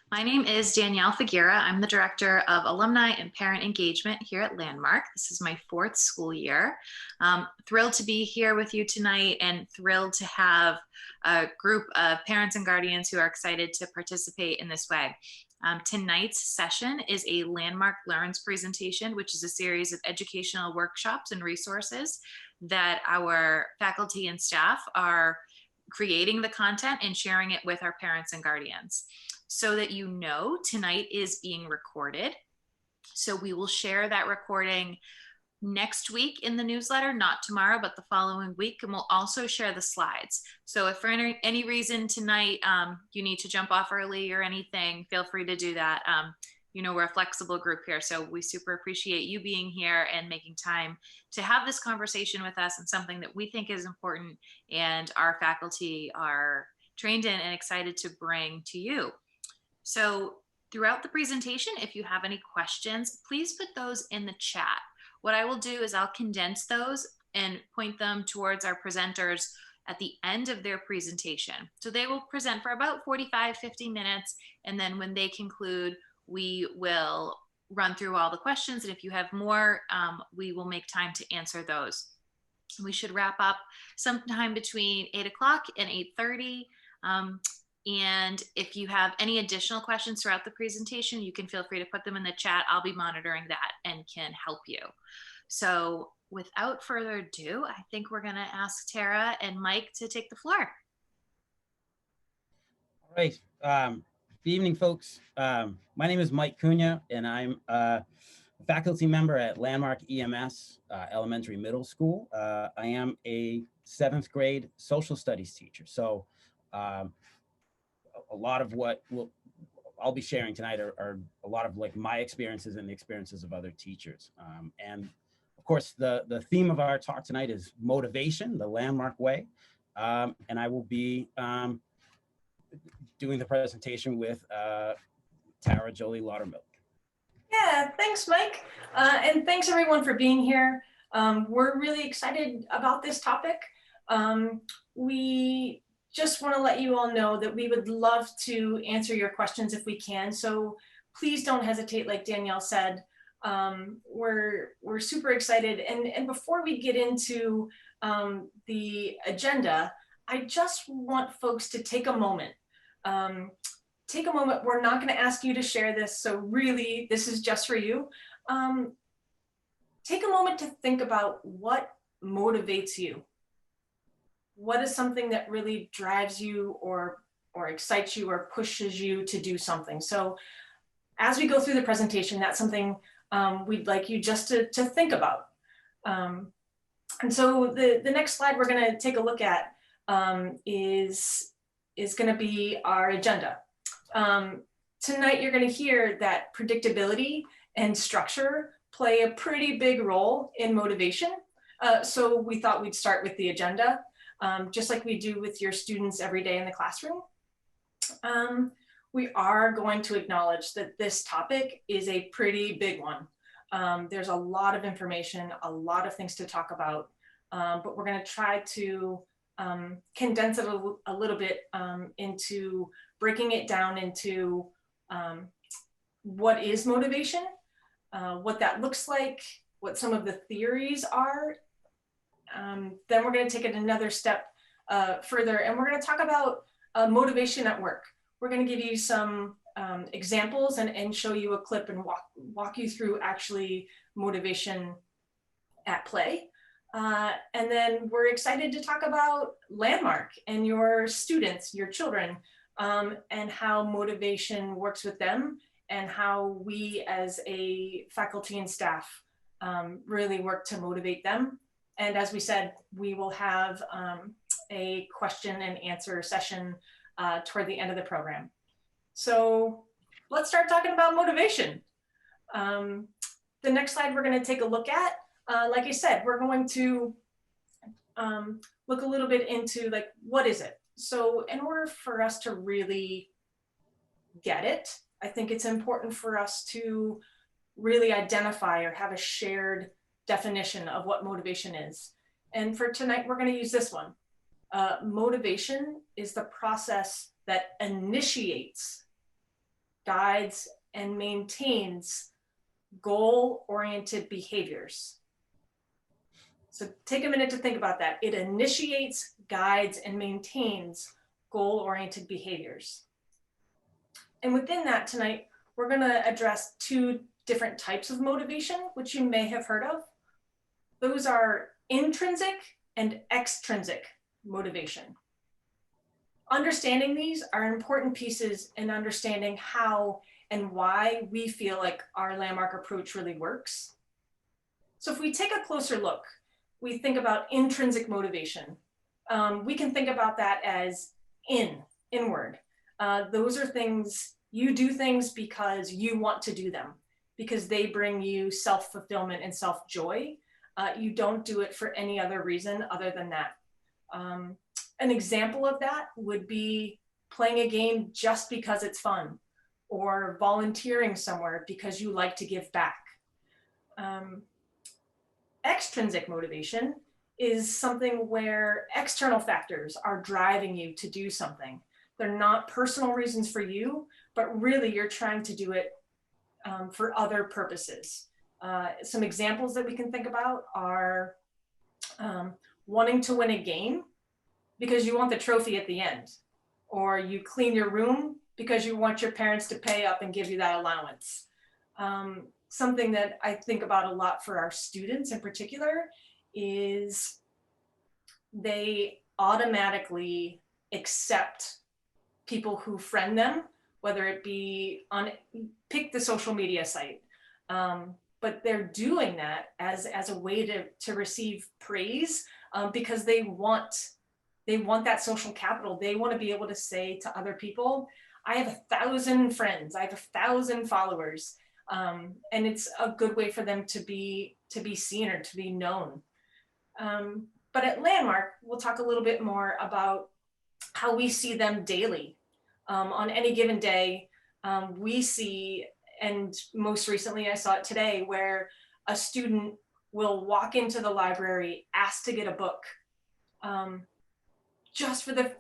My name is Danielle Figuera. I'm the Director of Alumni and Parent Engagement here at Landmark. This is my fourth school year. Thrilled to be here with you tonight and thrilled to have a group of parents and guardians who are excited to participate in this way. Tonight's session is a Landmark Learns presentation, which is a series of educational workshops and resources that our faculty and staff are creating the content and sharing it with our parents and guardians. So that you know, tonight is being recorded. So we will share that recording next week in the newsletter, not tomorrow, but the following week. And we'll also share the slides. So if for any reason tonight you need to jump off early or anything, feel free to do that. You know, we're a flexible group here, so we super appreciate you being here and making time to have this conversation with us and something that we think is important and our faculty are trained in and excited to bring to you. So throughout the presentation, if you have any questions, please put those in the chat. What I will do is I'll condense those and point them towards our presenters at the end of their presentation. So they will present for about 45, 50 minutes. And then when they conclude, we will run through all the questions. And if you have more, we will make time to answer those. We should wrap up sometime between 8 o'clock and 8:30. And if you have any additional questions throughout the presentation, you can feel free to put them in the chat. I'll be monitoring that and can help you. So without further ado, I think we're going to ask Tara and Mike to take the floor. All right. Good evening, folks. My name is Mike Cunha, and I'm a faculty member at Landmark EMS Elementary Middle School. I am a 7th grade social studies teacher. So a lot of what I'll be sharing tonight are a lot of like my experiences and the experiences of other teachers. And of course, the theme of our talk tonight is motivation, the Landmark way. And I will be doing the presentation with Tara Jolie Laudermilk. Yeah, thanks, Mike. And thanks everyone for being here. We're really excited about this topic. We just want to let you all know that we would love to answer your questions if we can. So please don't hesitate, like Danielle said. We're super excited. And before we get into the agenda, I just want folks to take a moment. Take a moment. We're not going to ask you to share this. So really, this is just for you. Take a moment to think about what motivates you. What is something that really drives you or excites you or pushes you to do something? So as we go through the presentation, that's something we'd like you just to think about. And so the next slide we're going to take a look at is going to be our agenda. Tonight you're going to hear that predictability and structure play a pretty big role in motivation. So we thought we'd start with the agenda. Just like we do with your students every day in the classroom. We are going to acknowledge that this topic is a pretty big one. There's a lot of information, a lot of things to talk about, but we're going to try to condense it a little bit into breaking it down into what is motivation, what that looks like, what some of the theories are. Then we're going to take it another step further, and we're going to talk about motivation at work. We're going to give you some examples and show you a clip and walk you through actually motivation at play. And then we're excited to talk about Landmark and your students, your children, and how motivation works with them and how we as a faculty and staff really work to motivate them. And as we said, we will have a question and answer session toward the end of the program. So let's start talking about motivation. The next slide we're going to take a look at, like I said, we're going to look a little bit into like, what is it? So in order for us to really get it, I think it's important for us to really identify or have a shared definition of what motivation is. And for tonight, we're going to use this one. Motivation is the process that initiates guides, and maintains goal-oriented behaviors. So take a minute to think about that. It initiates, guides, and maintains goal-oriented behaviors. And within that tonight, we're going to address two different types of motivation, which you may have heard of. Those are intrinsic and extrinsic motivation. Understanding these are important pieces in understanding how and why we feel like our landmark approach really works. So if we take a closer look, we think about intrinsic motivation. We can think about that as inward. Those are things, you do things because you want to do them, because they bring you self-fulfillment and self-joy. You don't do it for any other reason other than that. An example of that would be playing a game just because it's fun, or volunteering somewhere because you like to give back. Extrinsic motivation is something where external factors are driving you to do something. They're not personal reasons for you, but really you're trying to do it for other purposes. Some examples that we can think about are wanting to win a game because you want the trophy at the end, or you clean your room because you want your parents to pay up and give you that allowance. Something that I think about a lot for our students in particular is they automatically accept people who friend them, whether it be on, pick the social media site, but they're doing that as a way to receive praise because they want that social capital. They want to be able to say to other people, I have 1,000 friends, I have 1,000 followers. And it's a good way for them to be seen or to be known. But at Landmark, we'll talk a little bit more about how we see them daily. On any given day, we see, and most recently I saw it today, where a student will walk into the library, ask to get a book, just for the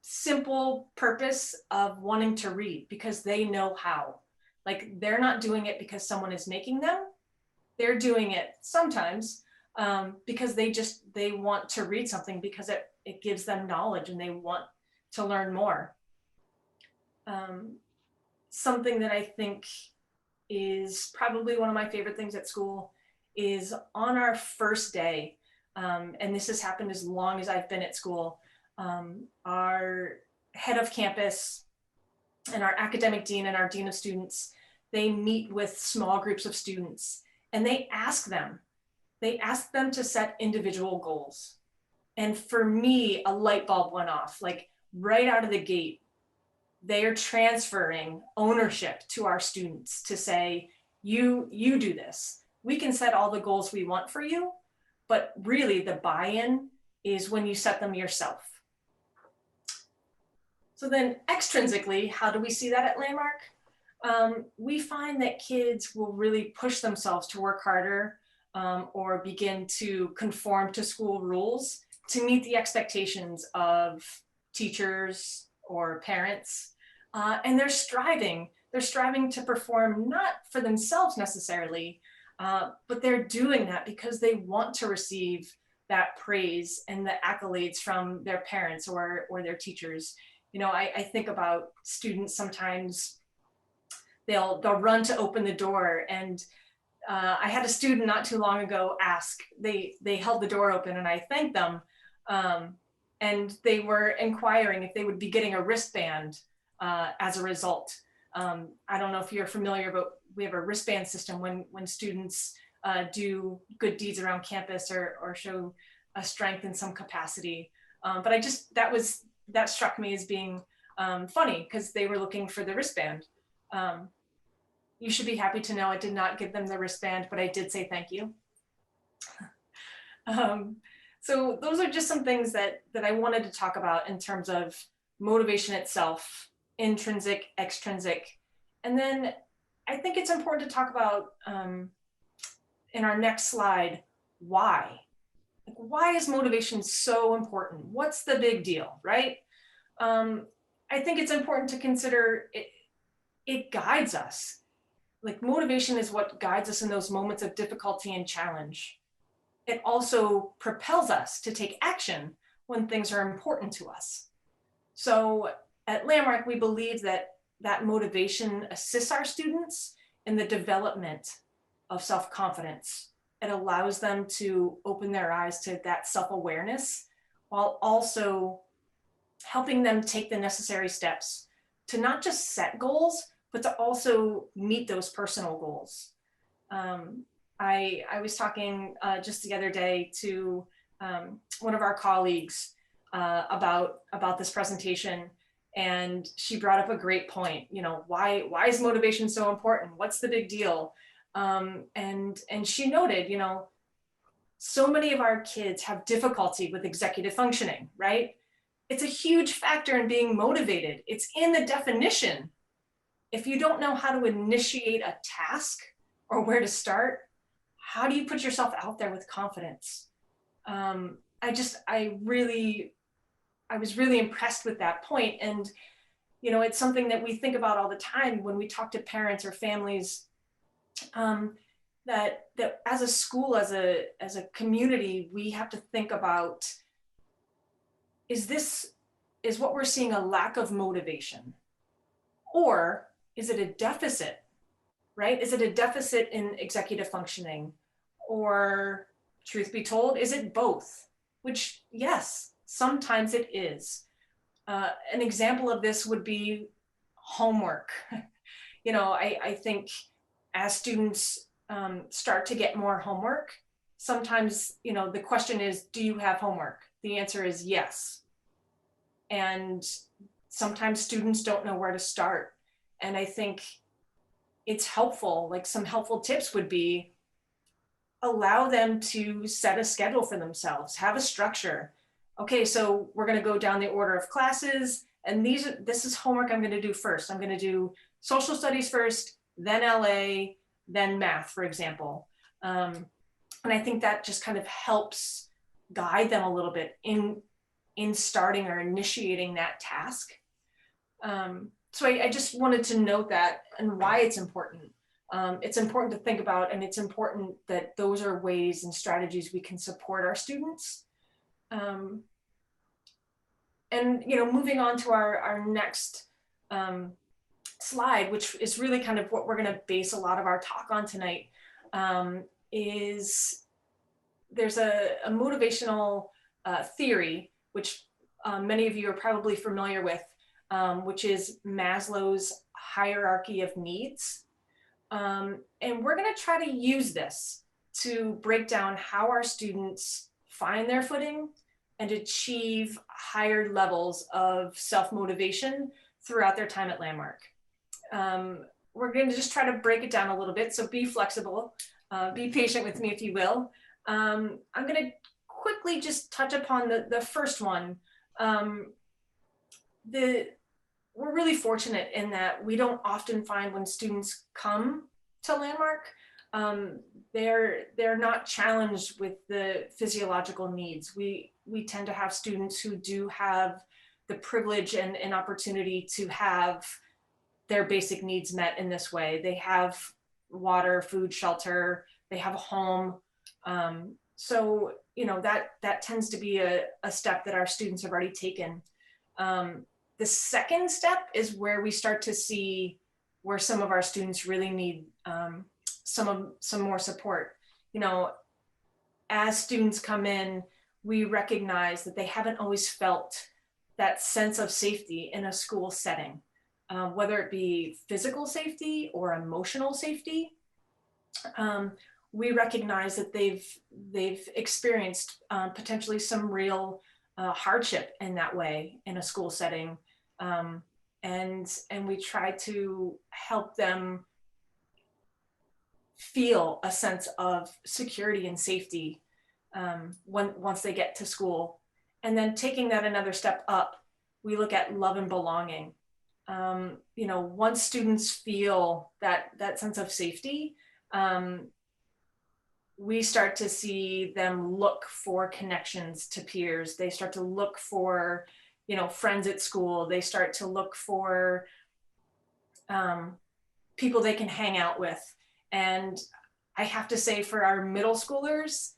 simple purpose of wanting to read because they know how. Like, they're not doing it because someone is making them. They're doing it sometimes because they want to read something because it gives them knowledge and they want to learn more. Something that I think is probably one of my favorite things at school is on our first day, and this has happened as long as I've been at school, our head of campus and our academic dean and our dean of students, they meet with small groups of students and they ask them to set individual goals. And for me, a light bulb went off, like right out of the gate. They are transferring ownership to our students to say, you do this. We can set all the goals we want for you, but really the buy-in is when you set them yourself. So then extrinsically, how do we see that at Landmark? We find that kids will really push themselves to work harder or begin to conform to school rules to meet the expectations of teachers or parents. And they're striving to perform not for themselves necessarily, but they're doing that because they want to receive that praise and the accolades from their parents or their teachers. You know, I think about students sometimes, they'll run to open the door, and I had a student not too long ago ask, they held the door open and I thanked them, and they were inquiring if they would be getting a wristband as a result. I don't know if you're familiar, but we have a wristband system when students do good deeds around campus or show a strength in some capacity. But that struck me as being funny because they were looking for the wristband. You should be happy to know I did not give them the wristband, but I did say thank you. So those are just some things that I wanted to talk about in terms of motivation itself, intrinsic, extrinsic. And then I think it's important to talk about in our next slide, why. Like, why is motivation so important? What's the big deal, right? I think it's important to consider it guides us. Like motivation is what guides us in those moments of difficulty and challenge. It also propels us to take action when things are important to us. So at Landmark, we believe that that motivation assists our students in the development of self-confidence. It allows them to open their eyes to that self-awareness while also helping them take the necessary steps to not just set goals, but to also meet those personal goals. I was talking just the other day to one of our colleagues about this presentation, and she brought up a great point. You know, why is motivation so important? What's the big deal? And she noted, you know, so many of our kids have difficulty with executive functioning, right? It's a huge factor in being motivated. It's in the definition. If you don't know how to initiate a task or where to start, how do you put yourself out there with confidence? I was really impressed with that point. And, you know, it's something that we think about all the time when we talk to parents or families, that as a school, as a community, we have to think about, is what we're seeing a lack of motivation? Or is it a deficit, right? Is it a deficit in executive functioning? Or, truth be told, is it both? Which, yes, sometimes it is. An example of this would be homework. You know, I think as students start to get more homework, sometimes, you know, the question is, do you have homework? The answer is yes. And sometimes students don't know where to start. And I think it's helpful, like some helpful tips would be, allow them to set a schedule for themselves, have a structure. Okay, so we're going to go down the order of classes, and this is homework I'm going to do first. I'm going to do social studies first, then LA, then math, for example. And I think that just kind of helps guide them a little bit in starting or initiating that task. So I just wanted to note that and why it's important. It's important to think about, and it's important that those are ways and strategies we can support our students. And, you know, moving on to our next slide, which is really kind of what we're going to base a lot of our talk on tonight, is there's a motivational theory, which many of you are probably familiar with, which is Maslow's hierarchy of needs. And we're going to try to use this to break down how our students find their footing and achieve higher levels of self-motivation throughout their time at Landmark. We're going to just try to break it down a little bit, so be flexible, be patient with me if you will. I'm going to quickly just touch upon the first one. We're really fortunate in that we don't often find when students come to Landmark, they're not challenged with the physiological needs. We tend to have students who do have the privilege and opportunity to have their basic needs met in this way. They have water, food, shelter, they have a home. So, you know, that tends to be a step that our students have already taken. The second step is where we start to see where some of our students really need some more support. You know, as students come in, we recognize that they haven't always felt that sense of safety in a school setting, whether it be physical safety or emotional safety. We recognize that they've experienced potentially some real hardship in that way in a school setting. And we try to help them feel a sense of security and safety once they get to school. And then taking that another step up, we look at love and belonging. You know, once students feel that sense of safety, we start to see them look for connections to peers. They start to look for, you know, friends at school. They start to look for people they can hang out with. And I have to say, for our middle schoolers,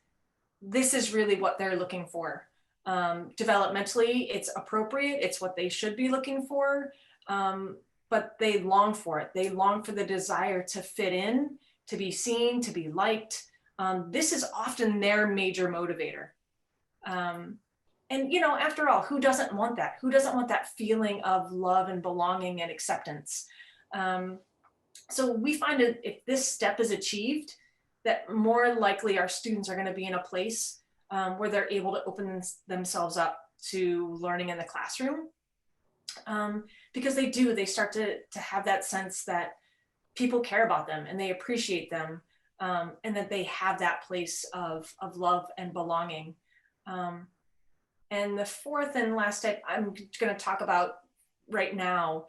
this is really what they're looking for. Developmentally, it's appropriate. It's what they should be looking for. But they long for it. They long for the desire to fit in, to be seen, to be liked. This is often their major motivator. And, you know, after all, who doesn't want that? Who doesn't want that feeling of love and belonging and acceptance? So we find that if this step is achieved, that more likely our students are going to be in a place where they're able to open themselves up to learning in the classroom. Because they start to have that sense that people care about them and they appreciate them, and that they have that place of love and belonging. And the fourth and last step I'm going to talk about right now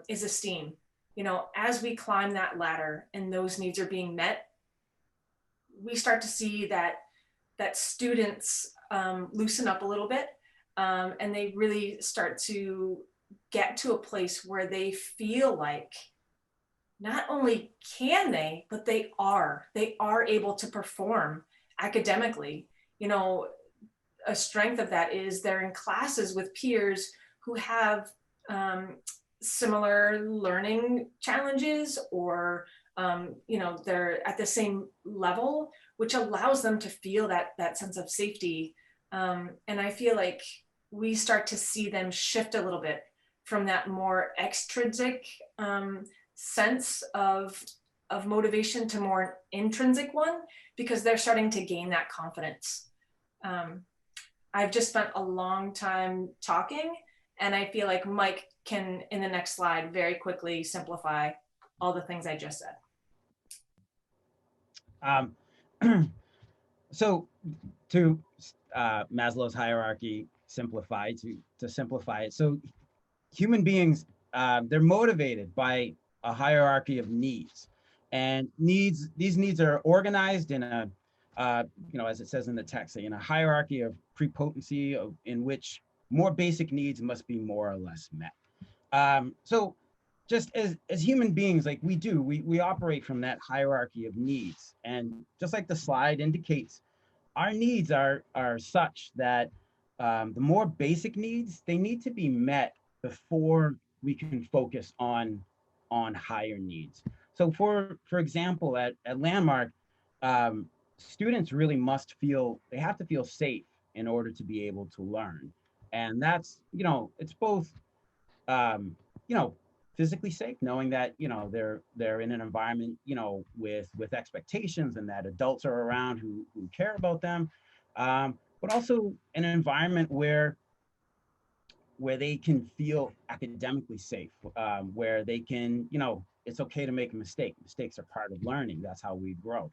is esteem. You know, as we climb that ladder and those needs are being met, we start to see that students loosen up a little bit, and they really start to get to a place where they feel like not only can they, but they are able to perform academically. You know, a strength of that is they're in classes with peers who have similar learning challenges, or you know, they're at the same level, which allows them to feel that sense of safety. And I feel like we start to see them shift a little bit from that more extrinsic sense of motivation to more intrinsic one, because they're starting to gain that confidence. I've just spent a long time talking, and I feel like Mike can, in the next slide, very quickly simplify all the things I just said. So to Maslow's hierarchy, to simplify it. So human beings, they're motivated by a hierarchy of needs, and these needs are organized in a, you know, as it says in the text, in a hierarchy of prepotency, in which more basic needs must be more or less met. So just as human beings, like we operate from that hierarchy of needs. And just like the slide indicates, our needs are such that the more basic needs, they need to be met before we can focus on higher needs. So for example, at Landmark, students really they have to feel safe in order to be able to learn. And that's, you know, it's both, you know, physically safe, knowing that, you know, they're in an environment, you know, with expectations, and that adults are around who care about them, but also an environment where they can feel academically safe, where they can, you know, it's okay to make a mistake. Mistakes are part of learning. That's how we grow.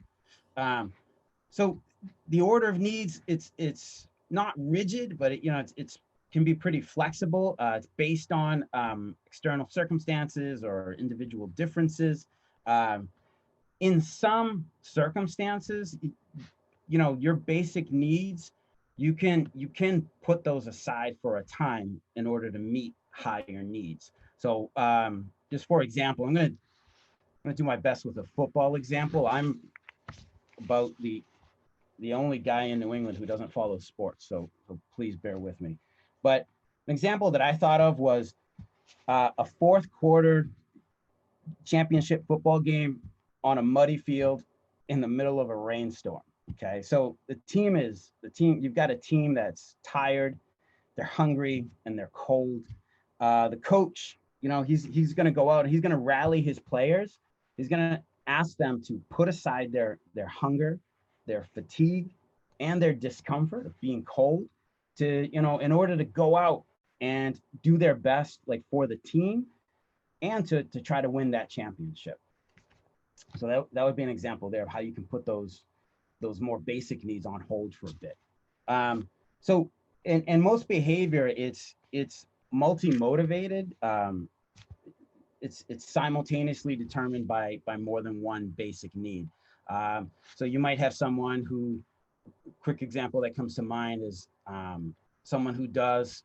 So the order of needs, it's not rigid, but it, you know, it's can be pretty flexible. It's based on external circumstances or individual differences. In some circumstances, you know, your basic needs, you can put those aside for a time in order to meet higher needs. So just for example, I'm gonna do my best with a football example. I'm about the only guy in New England who doesn't follow sports, so please bear with me. But an example that I thought of was a fourth quarter championship football game on a muddy field in the middle of a rainstorm. Okay, so you've got a team that's tired, they're hungry, and they're cold. The coach, you know, he's going to go out and he's going to rally his players. He's going to ask them to put aside their hunger, their fatigue, and their discomfort of being cold, to, you know, in order to go out and do their best, like, for the team, and to try to win that championship. So that would be an example there of how you can put those more basic needs on hold for a bit. So in most behavior, it's multi-motivated. It's simultaneously determined by more than one basic need. So you might have someone who, quick example that comes to mind is someone who does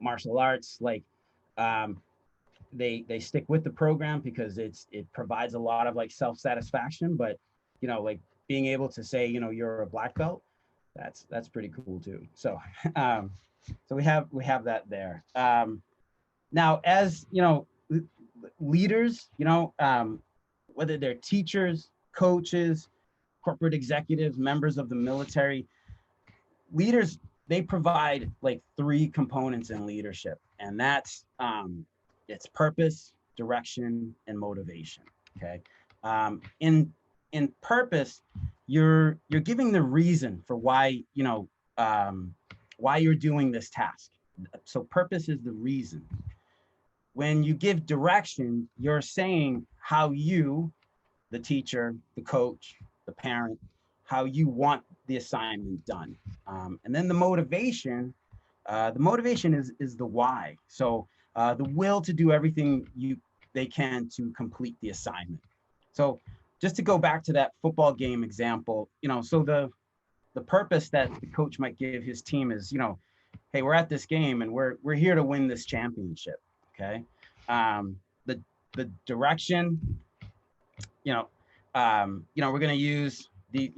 martial arts, like they stick with the program because it provides a lot of like self-satisfaction, but like being able to say, you're a black belt, that's pretty cool too. So so we have that there. Now, as leaders, whether they're teachers, coaches, corporate executives, members of the military, leaders, they provide like three components in leadership, and that's it's purpose, direction, and motivation. Okay. In purpose, you're giving the reason for why you're doing this task. So purpose is the reason. When you give direction, you're saying how you, the teacher, the coach, the parent, how you want the assignment done. And then the motivation is the why. So the will to do everything they can to complete the assignment. So just to go back to that football game example, so the purpose that the coach might give his team is, hey, we're at this game and we're here to win this championship. Okay. The direction, we're going to use the,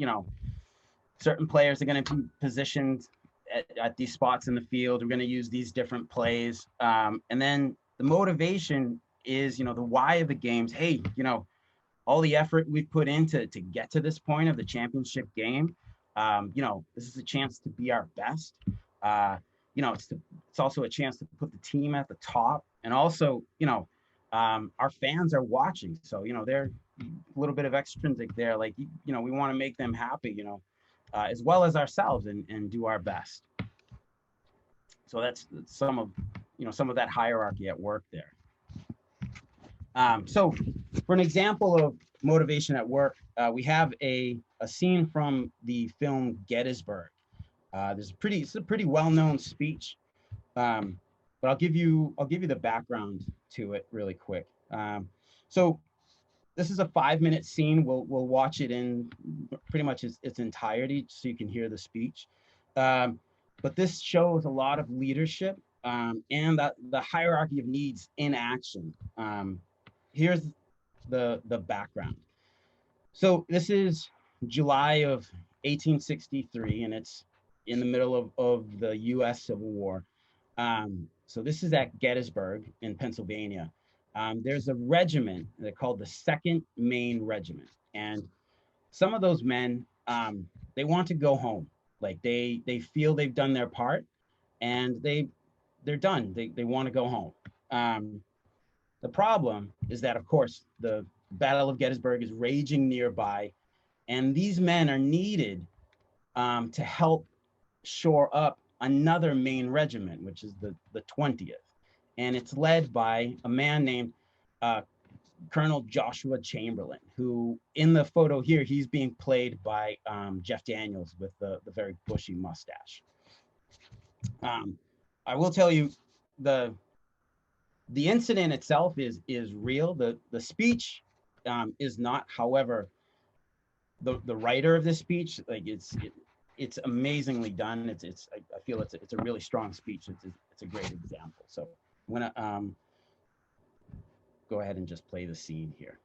certain players are going to be positioned at these spots in the field. We're going to use these different plays. And then the motivation is, the why of the games. Hey, all the effort we've put into to get to this point of the championship game. This is a chance to be our best. It's also a chance to put the team at the top. And also, our fans are watching. So, they're a little bit of extrinsic there. Like, we want to make them happy, as well as ourselves and do our best. So that's some of that hierarchy at work there. So for an example of motivation at work, we have a scene from the film Gettysburg. It's a pretty well-known speech, but I'll give you the background to it really quick. So this is a 5-minute scene. We'll watch it in pretty much its entirety so you can hear the speech. But this shows a lot of leadership and the hierarchy of needs in action. Here's the background. So this is July of 1863, and it's in the middle of the U.S. Civil War. So this is at Gettysburg in Pennsylvania. There's a regiment they're called the 2nd Maine Regiment, and some of those men they want to go home. Like they feel they've done their part, and they're done. They want to go home. The problem is that, of course, the Battle of Gettysburg is raging nearby, and these men are needed to help shore up another Maine regiment, which is the 20th. And it's led by a man named Colonel Joshua Chamberlain, who in the photo here, he's being played by Jeff Daniels with the very bushy mustache. I will tell you, the incident itself is real. The speech is not. However, the writer of this speech, like it's amazingly done. I feel it's a really strong speech. It's a great example. So I'm gonna go ahead and just play the scene here.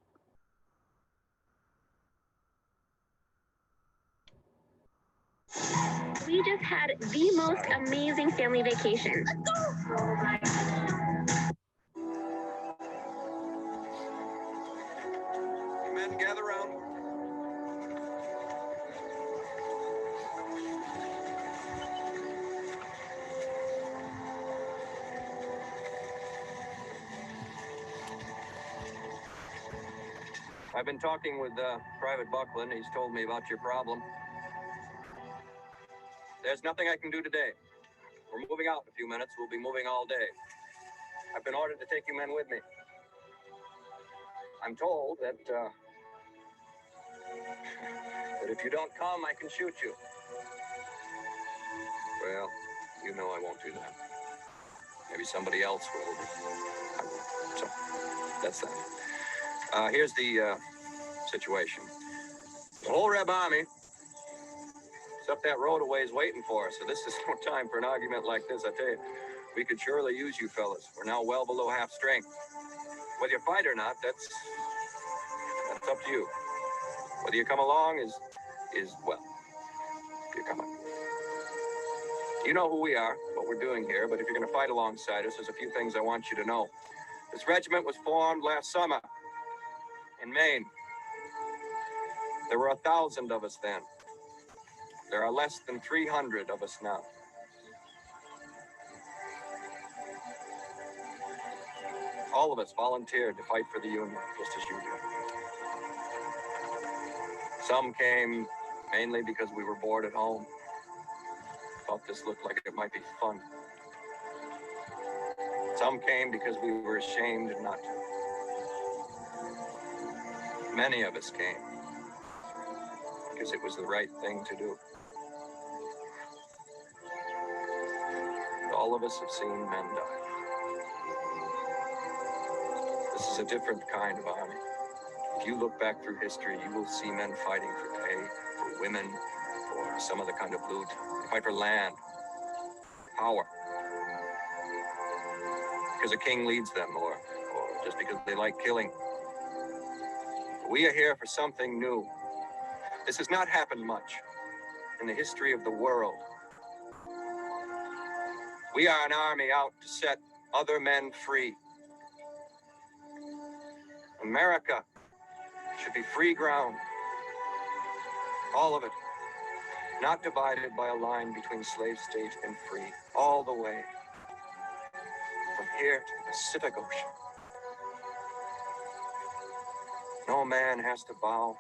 We just had the most amazing family vacation. Men, gather around. I've been talking with Private Buckland. He's told me about your problem. There's nothing I can do today. We're moving out in a few minutes. We'll be moving all day. I've been ordered to take you men with me. I'm told that if you don't come, I can shoot you. Well, you know I won't do that. Maybe somebody else will. I won't. So, that's that. Here's the situation. The whole Reb Army is up that road a ways waiting for us, so this is no time for an argument like this. I tell you, we could surely use you fellas. We're now well below half strength. Whether you fight or not, that's up to you. Whether you come along is well, you're coming. You know who we are, what we're doing here, but if you're going to fight alongside us, there's a few things I want you to know. This regiment was formed last summer in Maine. There were 1,000 of us then. There are less than 300 of us now. All of us volunteered to fight for the Union, just as you did. Some came mainly because we were bored at home. Thought this looked like it might be fun. Some came because we were ashamed not to. Many of us came because it was the right thing to do. And all of us have seen men die. This is a different kind of army. If you look back through history, you will see men fighting for pay, for women, for some other kind of loot. They fight for land, power. Because a king leads them, or just because they like killing. We are here for something new. This has not happened much in the history of the world. We are an army out to set other men free. America should be free ground. All of it. Not divided by a line between slave state and free. All the way. From here to the Pacific Ocean. No man has to bow.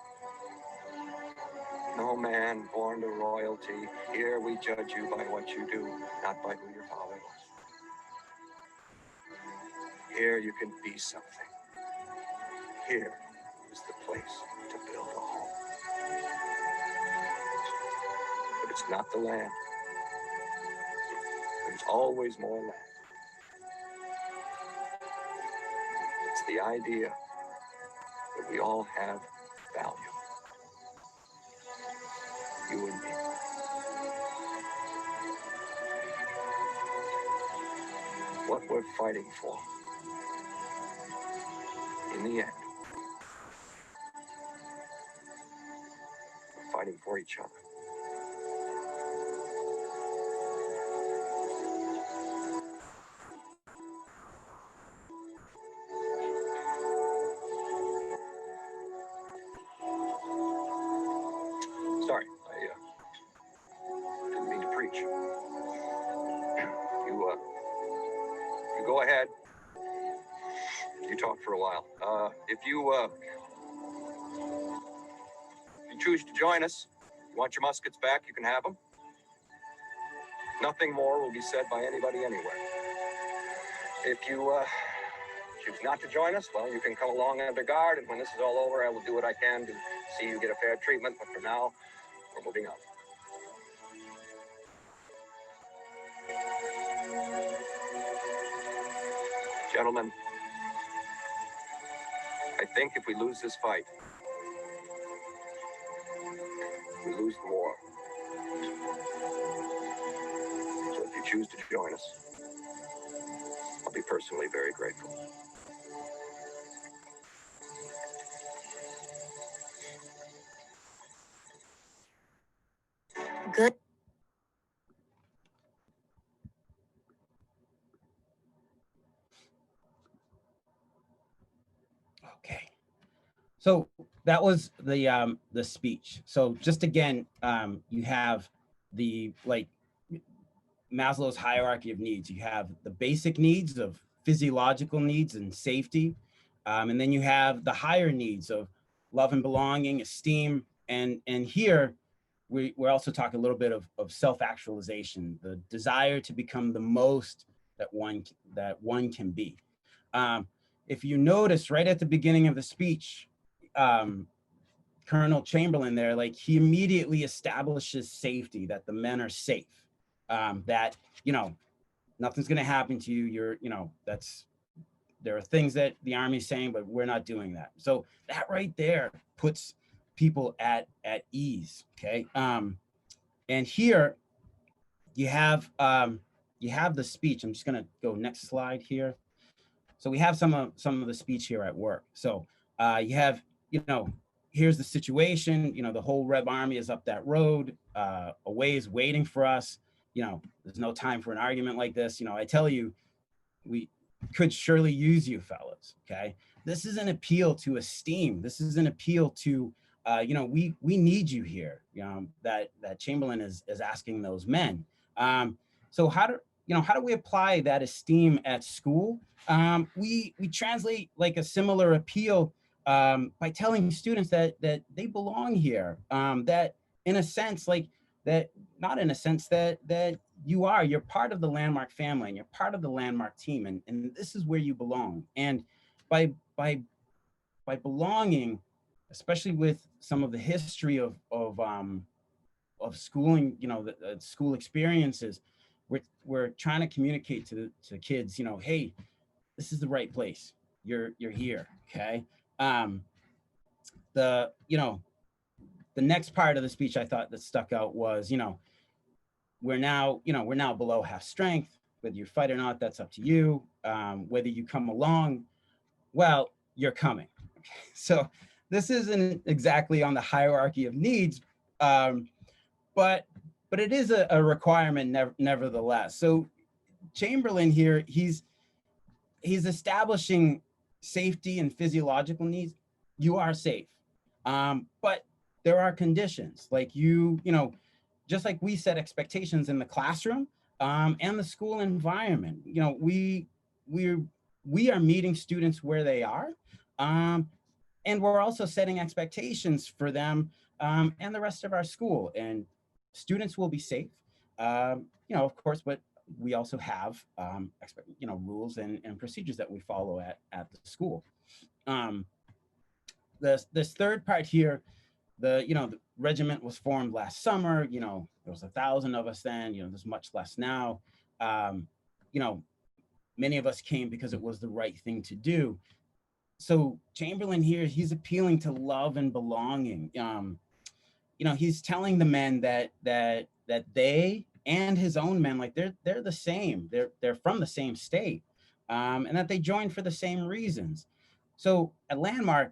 No man born to royalty. Here we judge you by what you do, not by who your father was. Here you can be something. Here is the place to build a home. But it's not the land. There's always more land. It's the idea that we all have value. You and me. What we're fighting for, in the end, we're fighting for each other. Sorry, I didn't mean to preach. You go ahead. You talk for a while. If you choose to join us, you want your muskets back, you can have them. Nothing more will be said by anybody anywhere. If you choose not to join us, well, you can come along under guard, and when this is all over, I will do what I can to see you get a fair treatment, but for now, we're moving on. Gentlemen, I think if we lose this fight, we lose the war. So if you choose to join us, I'll be personally very grateful. Good. Okay. So that was the speech. So just again, you have the Maslow's hierarchy of needs. You have the basic needs of physiological needs and safety. And then you have the higher needs of love and belonging, esteem. And here we're also talking a little bit of self-actualization, the desire to become the most that one can be. If you notice right at the beginning of the speech, Colonel Chamberlain there, he immediately establishes safety, that the men are safe. That, nothing's going to happen to you. There are things that the Army's saying, but we're not doing that. So that right there puts people at ease. Okay. And here you have the speech. I'm just going to go next slide here. So we have some of the speech here at work. So you have, here's the situation, the whole Red Army is up that road, a ways waiting for us. There's no time for an argument like this. I tell you, we could surely use you fellas, okay? This is an appeal to esteem. This is an appeal to, we need you here, that Chamberlain is asking those men. So how do we apply that esteem at school? We translate like a similar appeal by telling students that they belong here, that in a sense, like that, not in a sense that you're part of the Landmark family and you're part of the Landmark team, and this is where you belong. And by belonging, especially with some of the history of schooling, the school experiences, we're trying to communicate to kids, hey, this is the right place. You're here, okay? The next part of the speech I thought that stuck out was, we're now below half strength. Whether you fight or not, that's up to you. Whether you come along, well, you're coming. Okay? So this isn't exactly on the hierarchy of needs, but it is a requirement nevertheless. So Chamberlain here, he's establishing safety and physiological needs. You are safe, but there are conditions, like just like we set expectations in the classroom and the school environment. We are meeting students where they are, and we're also setting expectations for them and the rest of our school. And students will be safe, of course, but we also have rules and procedures that we follow at the school. This third part here, the regiment was formed last summer. There was 1,000 of us then. There's much less now. Many of us came because it was the right thing to do. So Chamberlain here, he's appealing to love and belonging. He's telling the men that they and his own men, like they're the same. They're from the same state, and that they joined for the same reasons. So at Landmark,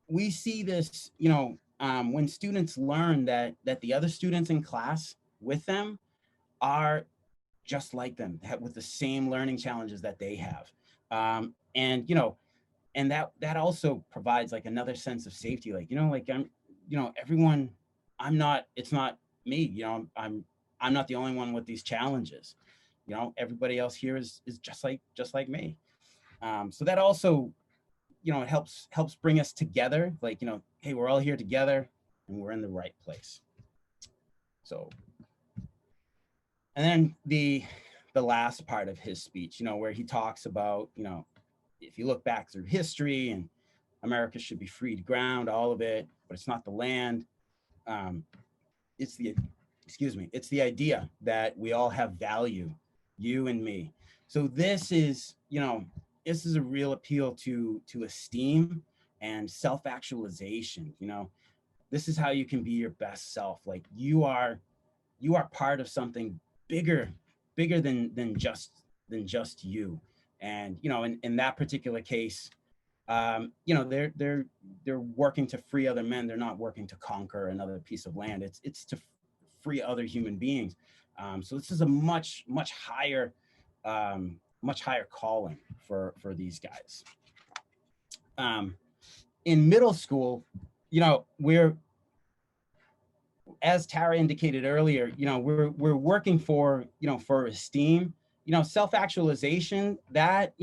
we see this, when students learn that the other students in class with them are just like them, with the same learning challenges that they have, and that also provides like another sense of safety. Like everyone, it's not me. I'm not the only one with these challenges. Everybody else here is just like me. So that also, it helps bring us together. Like, hey, we're all here together and we're in the right place. So, and then the last part of his speech, where he talks about, if you look back through history, and America should be freed ground, all of it, but it's not the land. It's the idea that we all have value, you and me. So this is a real appeal to esteem and self-actualization. This is how you can be your best self. Like you are part of something bigger than just you. And in that particular case, they're working to free other men. They're not working to conquer another piece of land. It's to free other human beings. So this is a much higher calling for these guys. In middle school, we're, as Tara indicated earlier, we're working for esteem, self-actualization. That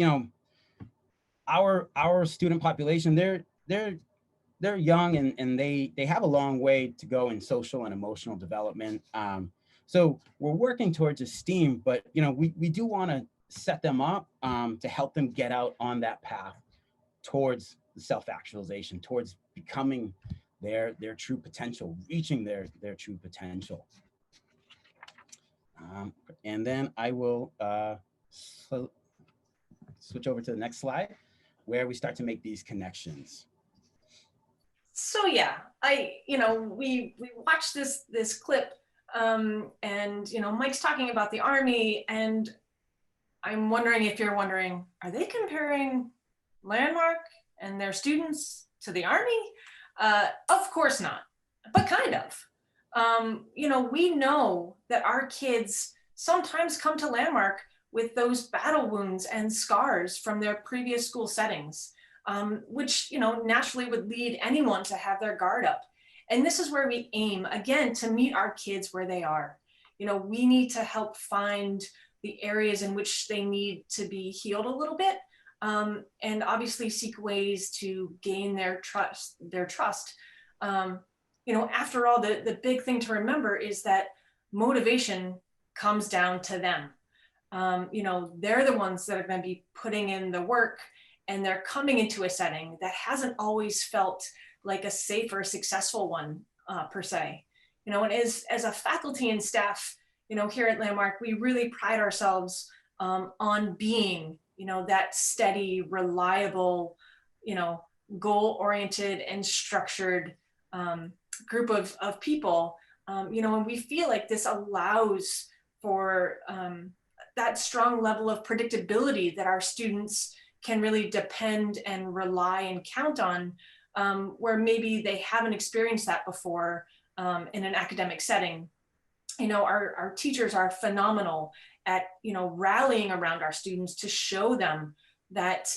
our student population, they're young and they have a long way to go in social and emotional development. So we're working towards esteem, but we do want to set them up to help them get out on that path towards self-actualization, towards becoming their true potential, reaching their true potential. And then I will switch over to the next slide, where we start to make these connections. So yeah, we watched this clip, and Mike's talking about the Army, and I'm wondering if you're wondering, are they comparing Landmark and their students to the Army? Of course not, but kind of. We know that our kids sometimes come to Landmark with those battle wounds and scars from their previous school settings, which, naturally would lead anyone to have their guard up. And this is where we aim, again, to meet our kids where they are. We need to help find the areas in which they need to be healed a little bit, and obviously seek ways to gain their trust. After all, the big thing to remember is that motivation comes down to them. They're the ones that are going to be putting in the work, and they're coming into a setting that hasn't always felt like a safe or successful one, per se. And as a faculty and staff, here at Landmark, we really pride ourselves on being, that steady, reliable, goal-oriented and structured group of people, and we feel like this allows for that strong level of predictability that our students can really depend and rely and count on, where maybe they haven't experienced that before in an academic setting. Our teachers are phenomenal at, rallying around our students to show them that,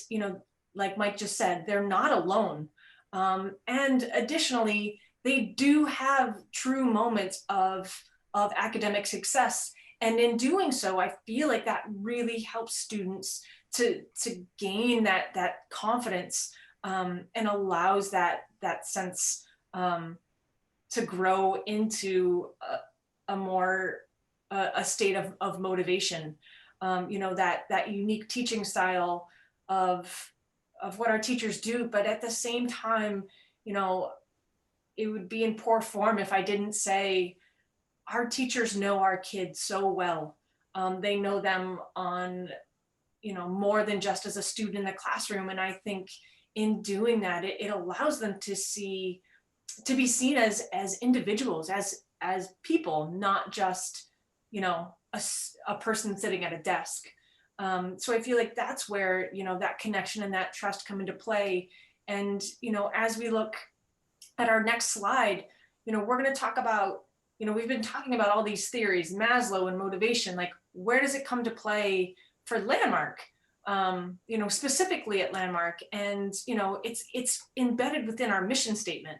like Mike just said, they're not alone. And additionally, they do have true moments of academic success. And in doing so, I feel like that really helps students to gain that confidence, and allows that sense to grow into a state of motivation. That unique teaching style of what our teachers do, but at the same time, it would be in poor form if I didn't say our teachers know our kids so well. They know them on, more than just as a student in the classroom. And I think in doing that, it allows them to be seen as individuals, as people, not just, a person sitting at a desk. So I feel like that's where, that connection and that trust come into play. And, as we look at our next slide, we're going to talk about, we've been talking about all these theories, Maslow and motivation, like where does it come to play for Landmark, specifically at Landmark? And, it's embedded within our mission statement.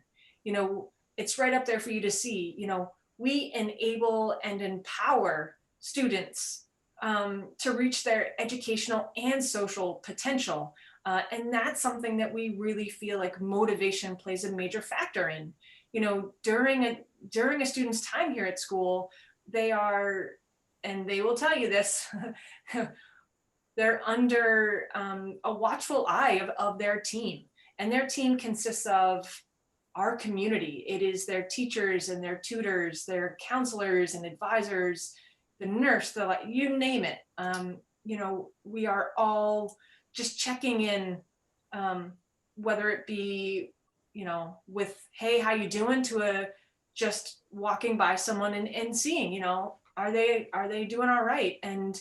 It's right up there for you to see. We enable and empower students to reach their educational and social potential. And that's something that we really feel like motivation plays a major factor in. During a student's time here at school, they are, and they will tell you this, they're under a watchful eye of their team. And their team consists of our community. It is their teachers and their tutors, their counselors and advisors, the nurse, you name it. We are all just checking in, whether it be, with, hey, how you doing, to just walking by someone and seeing, are they doing all right? And,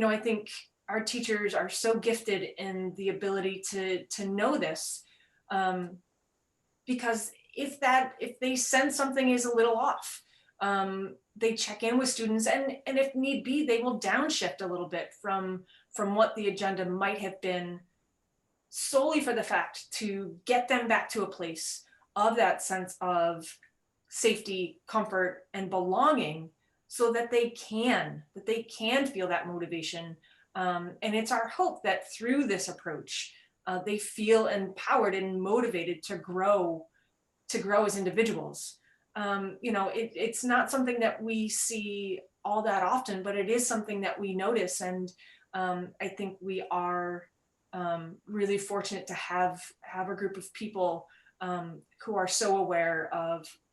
I think our teachers are so gifted in the ability to know this, because if they sense something is a little off, they check in with students, and if need be, they will downshift a little bit from what the agenda might have been, solely for the fact to get them back to a place of that sense of safety, comfort, and belonging, so that they can feel that motivation. And it's our hope that through this approach, they feel empowered and motivated to grow as individuals. It's not something that we see all that often, but it is something that we notice. And I think we are really fortunate to have a group of people who are so aware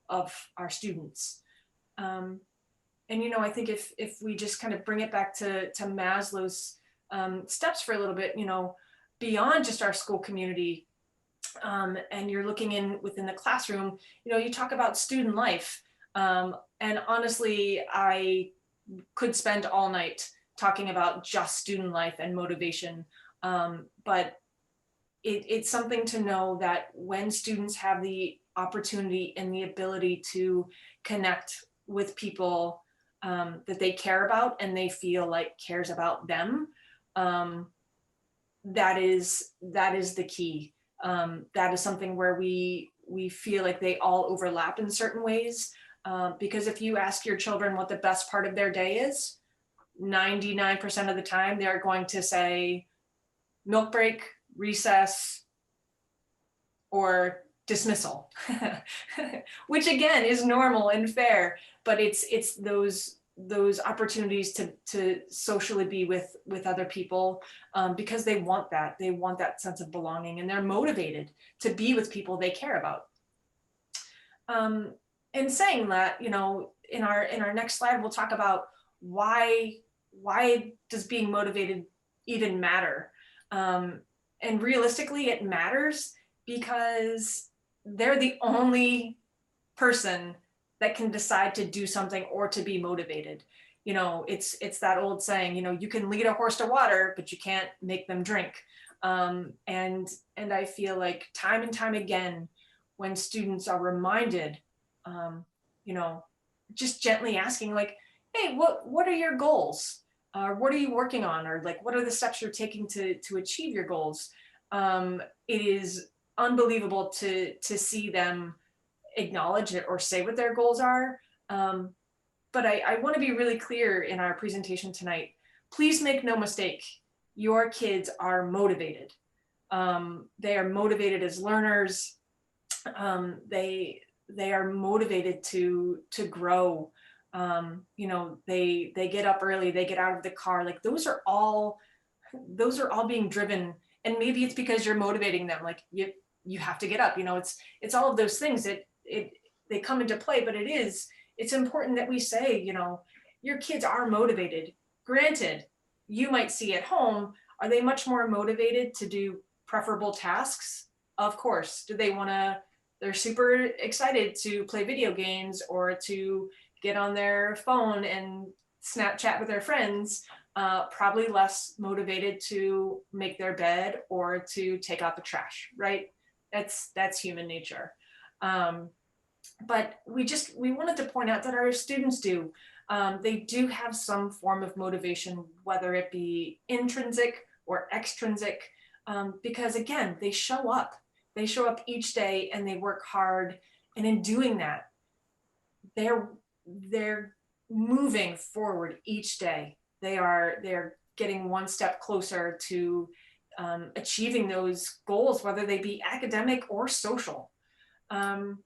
of our students. And I think if we just kind of bring it back to Maslow's steps for a little bit, beyond just our school community, and you're looking within the classroom, you talk about student life. And honestly, I could spend all night talking about just student life and motivation. But it's something to know that when students have the opportunity and the ability to connect with people that they care about and they feel like cares about them, that is the key. That is something where we feel like they all overlap in certain ways. Because if you ask your children what the best part of their day is, 99% of the time they're going to say milk break, recess, or dismissal, which again is normal and fair, but it's those opportunities to socially be with other people, because they want that sense of belonging, and they're motivated to be with people they care about. And saying that, you know, in our next slide, we'll talk about why does being motivated even matter? And realistically, it matters because they're the only person that can decide to do something or to be motivated. You know, it's that old saying, you know, you can lead a horse to water, but you can't make them drink. And I feel like time and time again, when students are reminded, you know, just gently asking like, hey, what are your goals? What are you working on? Or like, what are the steps you're taking to achieve your goals? It is unbelievable to see them acknowledge it or say what their goals are. But I want to be really clear in our presentation tonight. Please make no mistake, your kids are motivated. They are motivated as learners. They are motivated to grow. You know, they get up early, they get out of the car. Like those are all being driven. And maybe it's because you're motivating them. Like you have to get up. You know, it's all of those things that they come into play. But it's important that we say, you know, your kids are motivated. Granted, you might see at home, are they much more motivated to do preferable tasks? Of course. Do they want to? They're super excited to play video games or to get on their phone and Snapchat with their friends. Probably less motivated to make their bed or to take out the trash, right? That's human nature. But we wanted to point out that our students do. They do have some form of motivation, whether it be intrinsic or extrinsic, because again, they show up. They show up each day and they work hard. And in doing that, they're moving forward each day. They're getting one step closer to achieving those goals, whether they be academic or social. And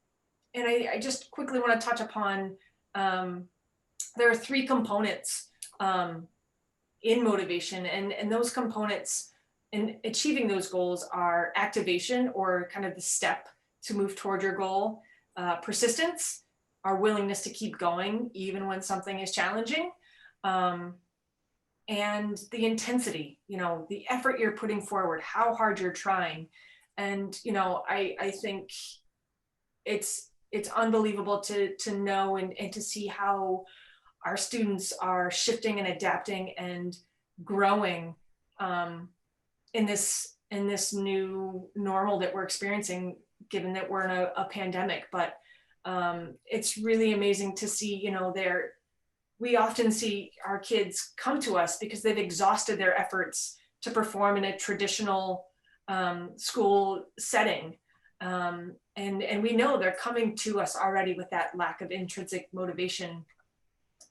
I just quickly want to touch upon, there are 3 components in motivation, and those components in achieving those goals are activation, or kind of the step to move toward your goal, persistence, our willingness to keep going even when something is challenging, and the intensity, you know, the effort you're putting forward, how hard you're trying. And, you know, I think it's unbelievable to know and to see how our students are shifting and adapting and growing in this new normal that we're experiencing, given that we're in a pandemic. But it's really amazing to see, you know, we often see our kids come to us because they've exhausted their efforts to perform in a traditional school setting. And we know they're coming to us already with that lack of intrinsic motivation.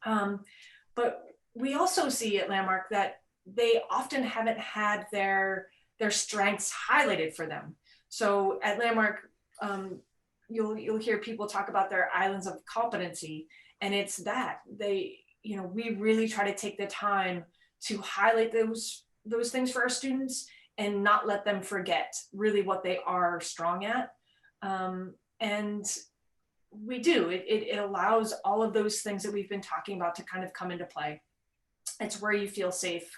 But we also see at Landmark that they often haven't had their strengths highlighted for them. So at Landmark, you'll hear people talk about their islands of competency, and it's that we really try to take the time to highlight those things for our students and not let them forget really what they are strong at. And we do, it allows all of those things that we've been talking about to kind of come into play. It's where you feel safe.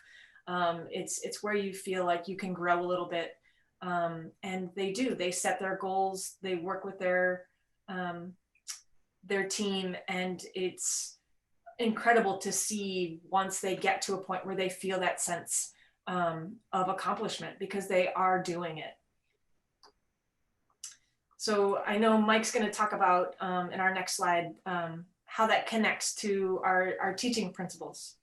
It's where you feel like you can grow a little bit. And they set their goals, they work with their team, and it's incredible to see once they get to a point where they feel that sense of accomplishment because they are doing it. So I know Mike's going to talk about in our next slide how that connects to our teaching principles.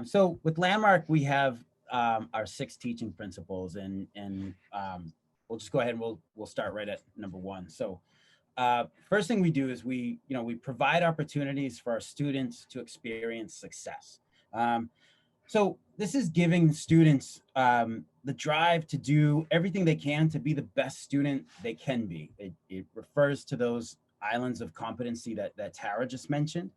So with Landmark, we have our 6 teaching principles, and we'll just go ahead and we'll start right at number 1. So first thing we do is we provide opportunities for our students to experience success. So this is giving students the drive to do everything they can to be the best student they can be. It refers to those islands of competency that Tara just mentioned.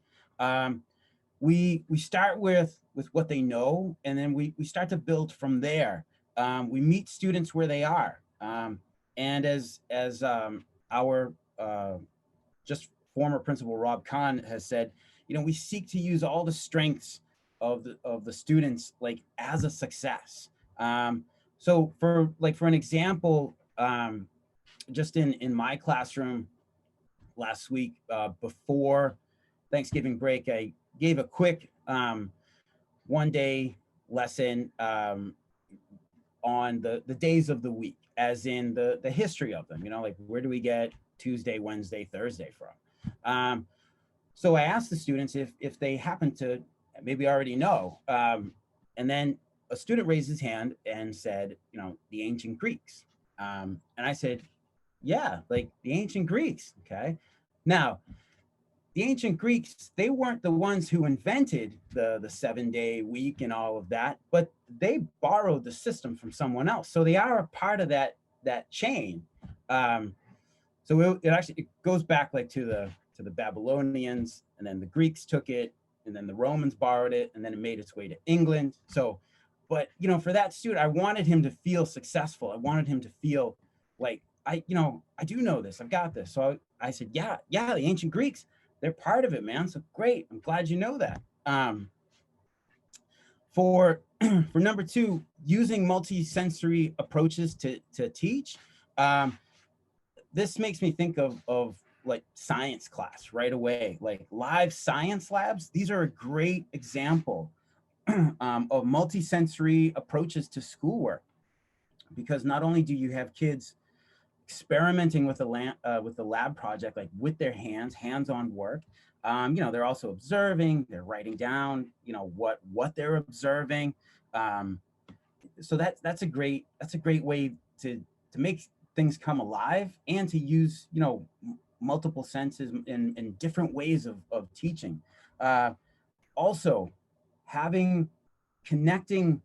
We start with what they know, and then we start to build from there. We meet students where they are. And as our just former principal Rob Kahn has said, we seek to use all the strengths of the students like as a success. So for an example, just in my classroom last week before Thanksgiving break, I gave a quick 1-day lesson on the days of the week, as in the history of them, like where do we get Tuesday, Wednesday, Thursday from? So I asked the students if they happen to maybe already know. And then a student raised his hand and said, the ancient Greeks. And I said, yeah, like the ancient Greeks, okay? Now, the ancient Greeks, they weren't the ones who invented the 7-day week and all of that, but they borrowed the system from someone else. So they are a part of that chain. So it actually goes back like to the Babylonians, and then the Greeks took it, and then the Romans borrowed it, and then it made its way to England. So, but for that student, I wanted him to feel successful. I wanted him to feel like I do know this. I've got this. So I said, yeah, the ancient Greeks, they're part of it, man. So great. I'm glad you know that. For number 2, using multi-sensory approaches to teach. This makes me think of like science class right away, like live science labs. These are a great example of multi-sensory approaches to schoolwork, because not only do you have kids experimenting with the lab project, like with their hands-on work, they're also observing, they're writing down, what they're observing. So that's a great way to make things come alive, and to use multiple senses in different ways of teaching. Also connecting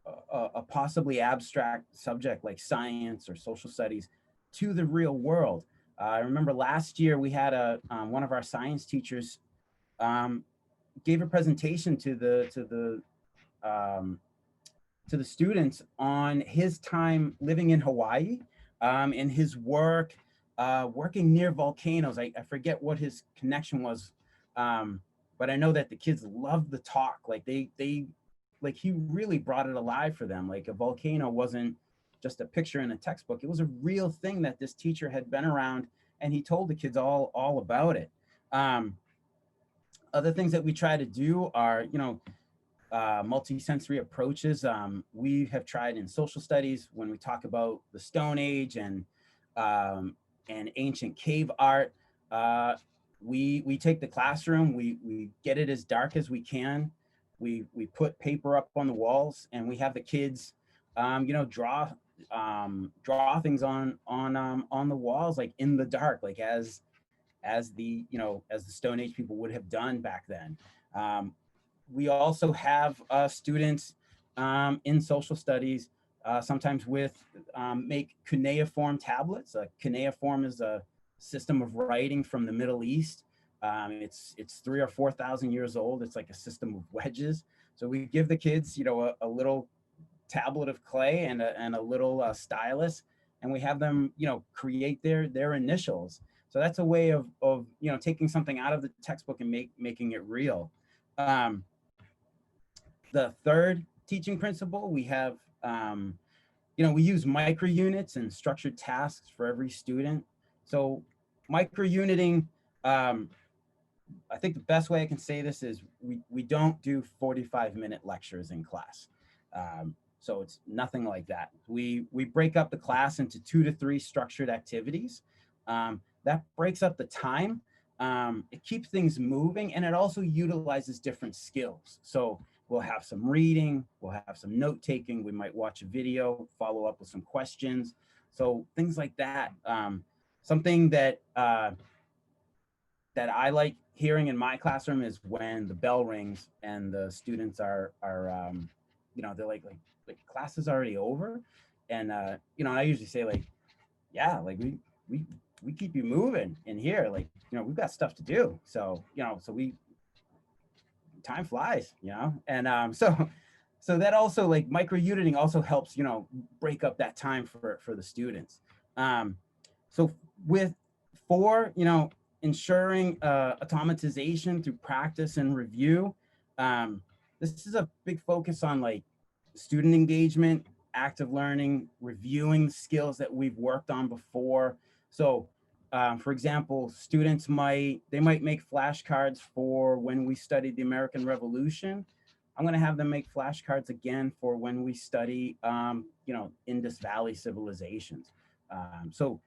a possibly abstract subject like science or social studies to the real world. I remember last year we had one of our science teachers gave a presentation to the students on his time living in Hawaii, and his work working near volcanoes. I forget what his connection was, but I know that the kids loved the talk. Like he really brought it alive for them. Like a volcano wasn't just a picture in a textbook. It was a real thing that this teacher had been around, and he told the kids all about it. Other things that we try to do are, multi-sensory approaches. We have tried in social studies when we talk about the Stone Age and ancient cave art. We take the classroom, we get it as dark as we can. We put paper up on the walls, and we have the kids, draw things on the walls, like in the dark, like as the Stone Age people would have done back then. We also have students in social studies sometimes make cuneiform tablets. Cuneiform is a system of writing from the Middle East. It's 3,000 or 4,000 years old. It's like a system of wedges. So we give the kids, a little tablet of clay and a little stylus, and we have them, create their initials. So that's a way of taking something out of the textbook and making it real. The third teaching principle, we have, we use micro units and structured tasks for every student. So micro uniting, I think the best way I can say this is we don't do 45-minute lectures in class. So it's nothing like that. We break up the class into 2 to 3 structured activities. That breaks up the time. It keeps things moving, and it also utilizes different skills. So we'll have some reading, we'll have some note taking, we might watch a video, follow up with some questions. So things like that. Something that that I like hearing in my classroom is when the bell rings and the students are you know, they're like class is already over, and you know, I usually say like, yeah, like we keep you moving in here, like, you know, we've got stuff to do, so you know, so we time flies, you know, and so that also, like, micro unity also helps, you know, break up that time for the students. So with you know, ensuring automatization through practice and review, this is a big focus on like student engagement, active learning, reviewing skills that we've worked on before. So for example, students might make flashcards for when we studied the American Revolution. I'm going to have them make flashcards again for when we study, you know, Indus Valley civilizations. So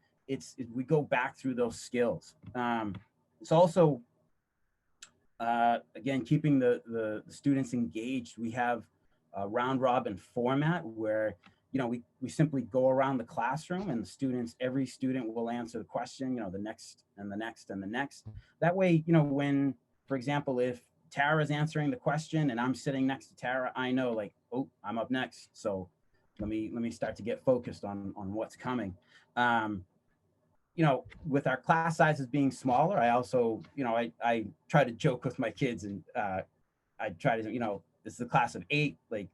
we go back through those skills. It's also, again, keeping the students engaged. We have a round robin format where, you know, we simply go around the classroom, and every student will answer the question, you know, the next and the next and the next. That way, you know, when, for example, if Tara's answering the question and I'm sitting next to Tara, I know like, oh, I'm up next. So let me start to get focused on what's coming. You know, with our class sizes being smaller, I also, you know, I try to joke with my kids, and I try to, you know, this is a class of 8, like,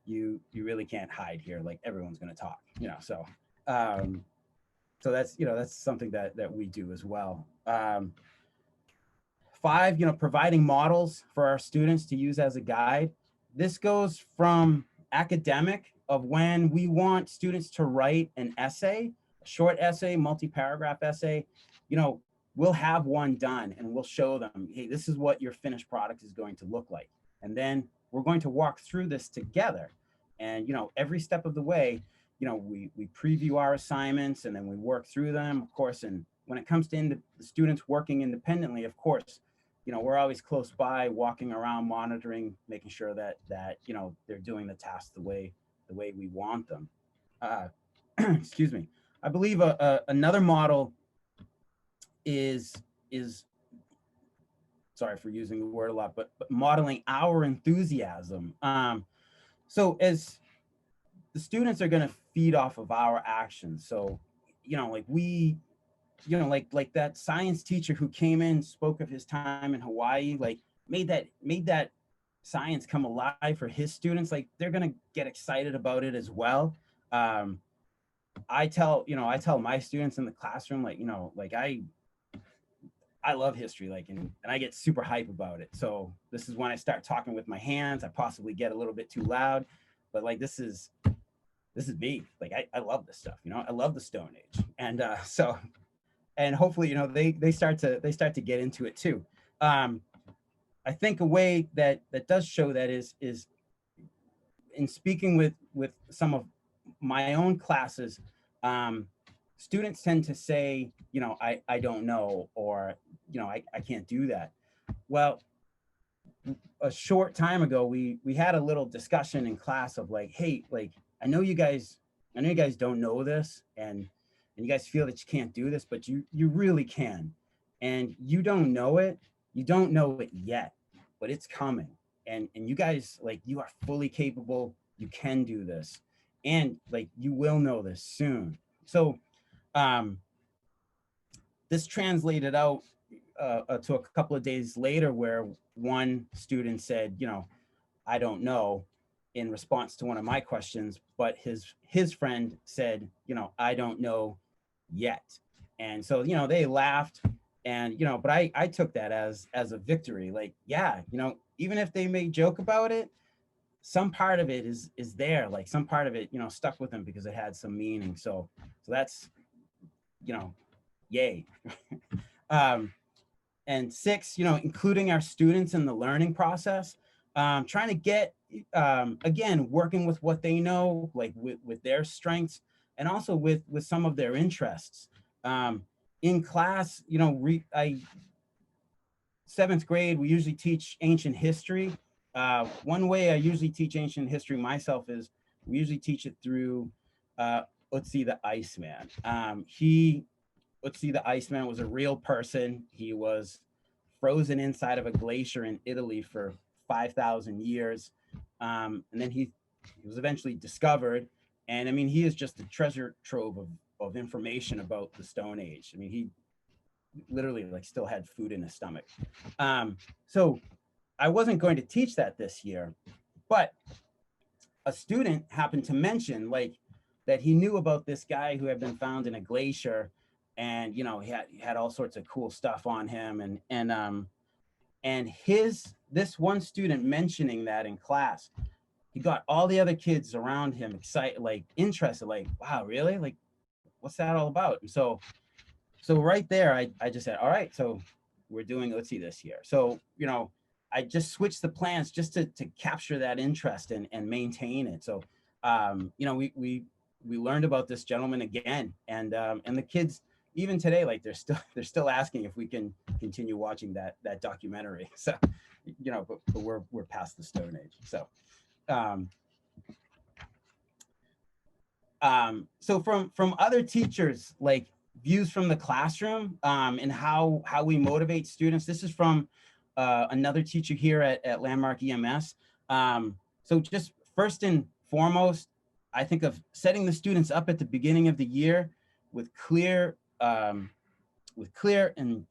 you really can't hide here, like everyone's going to talk, you know. So so that's, you know, that's something that we do as well. 5, you know, providing models for our students to use as a guide. This goes from academic, of when we want students to write an essay, a short essay, multi-paragraph essay, you know, we'll have one done and we'll show them, hey, this is what your finished product is going to look like. And then we're going to walk through this together. And, you know, every step of the way, you know, we preview our assignments and then we work through them, of course. And when it comes to the students working independently, of course, you know, we're always close by, walking around, monitoring, making sure that you know, they're doing the task the way we want them. Excuse me. I believe another model is sorry for using the word a lot, but modeling our enthusiasm. So as the students are going to feed off of our actions. So, you know, like you know, like that science teacher who came in, spoke of his time in Hawaii, like made that science come alive for his students. Like, they're going to get excited about it as well. I tell my students in the classroom, like, you know, like I love history, like, and I get super hype about it. So this is when I start talking with my hands. I possibly get a little bit too loud, but like, this is me. Like, I love this stuff, you know, I love the Stone Age. And so, and hopefully, you know, they start to get into it too. I think a way that does show that is in speaking with some of my own classes, students tend to say, you know, I don't know, or, you know, I can't do that. Well, a short time ago, we had a little discussion in class of like, hey, like, I know you guys don't know this, and you guys feel that you can't do this, but you really can. And you don't know it yet, but it's coming. And you guys, like, you are fully capable, you can do this. And like, you will know this soon. So this translated out to a couple of days later, where one student said, you know, I don't know, in response to one of my questions, but his friend said, you know, I don't know yet. And so, you know, they laughed, and, you know, but I took that as a victory. Like, yeah, you know, even if they may joke about it, some part of it is there, like some part of it, you know, stuck with them because it had some meaning. So that's, you know, yay. and 6, including our students in the learning process, trying to get, again, working with what they know, like with their strengths, and also with some of their interests. In class, 7th grade, we usually teach ancient history. One way I usually teach ancient history myself is we usually teach it through Ötzi the Iceman. Ötzi the Iceman was a real person. He was frozen inside of a glacier in Italy for 5,000 years. And then he was eventually discovered. And I mean, he is just a treasure trove of information about the Stone Age. I mean, he literally like still had food in his stomach. So I wasn't going to teach that this year, but a student happened to mention like that he knew about this guy who had been found in a glacier, and he had all sorts of cool stuff on him, and this one student mentioning that in class, he got all the other kids around him excited, like interested, like, wow, really? Like, what's that all about? And so right there, I just said, all right, so we're doing Ötzi this year. So, I just switched the plans just to capture that interest and maintain it. So, we learned about this gentleman again, and the kids, even today, like they're still asking if we can continue watching that documentary. So, but we're past the Stone Age. So, so from other teachers, like views from the classroom, and how we motivate students. This is from another teacher here at Landmark EMS. So just first and foremost, I think of setting the students up at the beginning of the year with clear and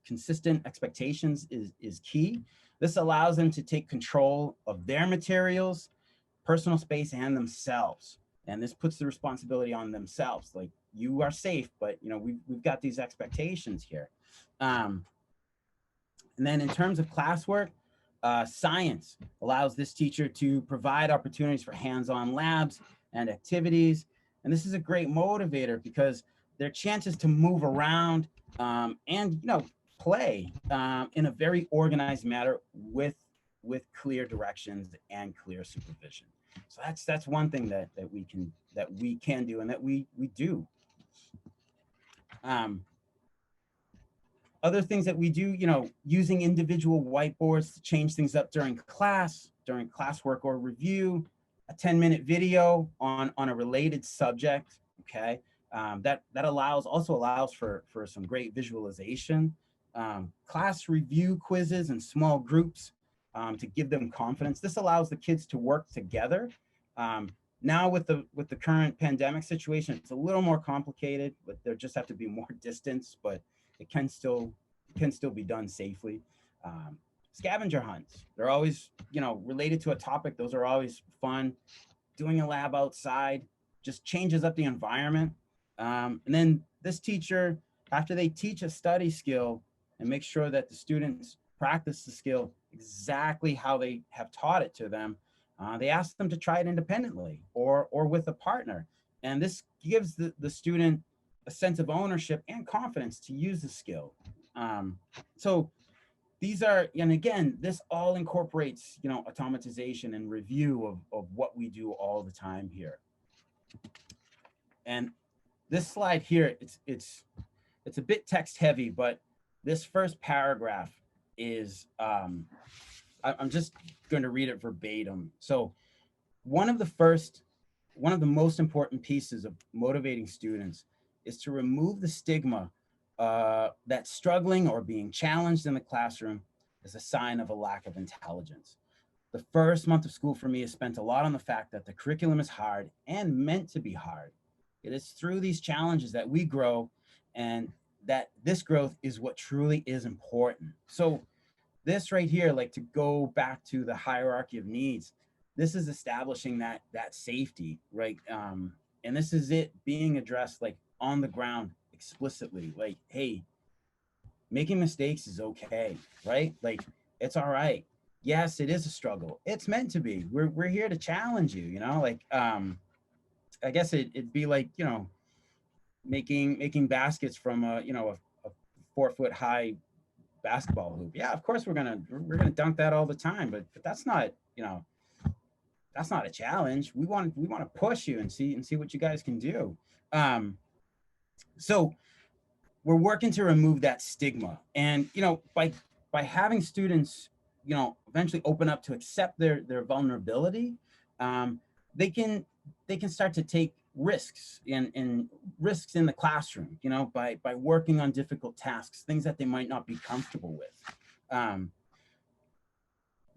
consistent expectations is key. This allows them to take control of their materials, personal space, and themselves. And this puts the responsibility on themselves. Like, you are safe, but we've got these expectations here. And then in terms of classwork, science allows this teacher to provide opportunities for hands-on labs and activities. And this is a great motivator because their chances to move around and play in a very organized manner with clear directions and clear supervision. So that's one thing that we can do and that we do. Other things that we do, using individual whiteboards to change things up during classwork or review, a 10-minute video on a related subject. Okay, that also allows for some great visualization. Class review quizzes and small groups to give them confidence. This allows the kids to work together. Now with the current pandemic situation, it's a little more complicated, but there just have to be more distance, but it can still be done safely. Scavenger hunts, they're always, related to a topic. Those are always fun. Doing a lab outside just changes up the environment. And then this teacher, after they teach a study skill and make sure that the students practice the skill exactly how they have taught it to them, they ask them to try it independently or with a partner. And this gives the student a sense of ownership and confidence to use the skill. So these are, and again, this all incorporates, automatization and review of what we do all the time here. And this slide here, it's a bit text heavy, but this first paragraph is, I'm just going to read it verbatim. So one of the most important pieces of motivating students is to remove the stigma that struggling or being challenged in the classroom is a sign of a lack of intelligence. The first month of school for me is spent a lot on the fact that the curriculum is hard and meant to be hard. It is through these challenges that we grow, and that this growth is what truly is important. So this right here, like to go back to the hierarchy of needs, this is establishing that safety, right? And this is it being addressed like on the ground explicitly, like, hey, making mistakes is okay, right? Like, it's all right. Yes, it is a struggle. It's meant to be. We're here to challenge you, like, I guess it'd be like, making baskets from a 4-foot high basketball hoop. Yeah, of course we're gonna dunk that all the time, but that's not, you know, that's not a challenge. We want to push you and see what you guys can do. Um, so we're working to remove that stigma, and you know, by having students, you know, eventually open up to accept their vulnerability, um, they can they can start to take risks in risks in the classroom, you know, by working on difficult tasks, things that they might not be comfortable with. Um,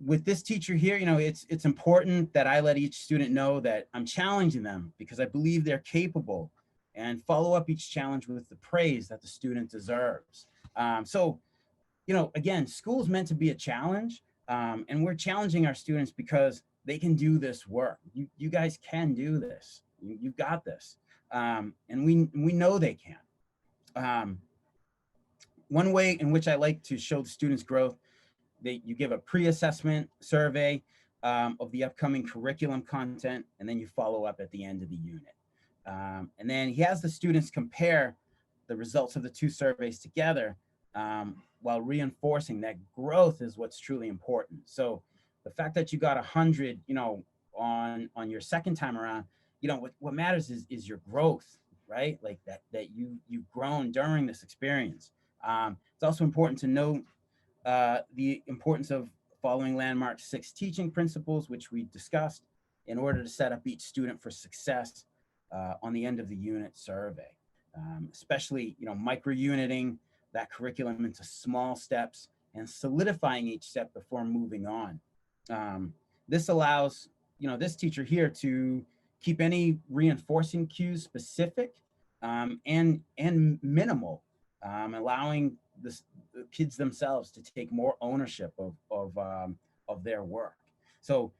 with this teacher here, you know, it's important that I let each student know that I'm challenging them because I believe they're capable, and follow up each challenge with the praise that the student deserves. So, you know, again, school's meant to be a challenge, and we're challenging our students because they can do this work. You guys can do this. You've got this, and we know they can. Um, One way in which I like to show the students growth, you give a pre-assessment survey of the upcoming curriculum content, and then you follow up at the end of the unit. And then he has the students compare the results of the two surveys together, while reinforcing that growth is what's truly important. So the fact that you got 100, you know, on your second time around, you know, what matters is your growth, right? Like that you've grown during this experience. It's also important to note the importance of following Landmark's 6 teaching principles, which we discussed, in order to set up each student for success on the end of the unit survey. Especially, you know, micro-uniting that curriculum into small steps and solidifying each step before moving on. This allows, you know, this teacher here to keep any reinforcing cues specific and minimal, allowing the kids themselves to take more ownership of their work. So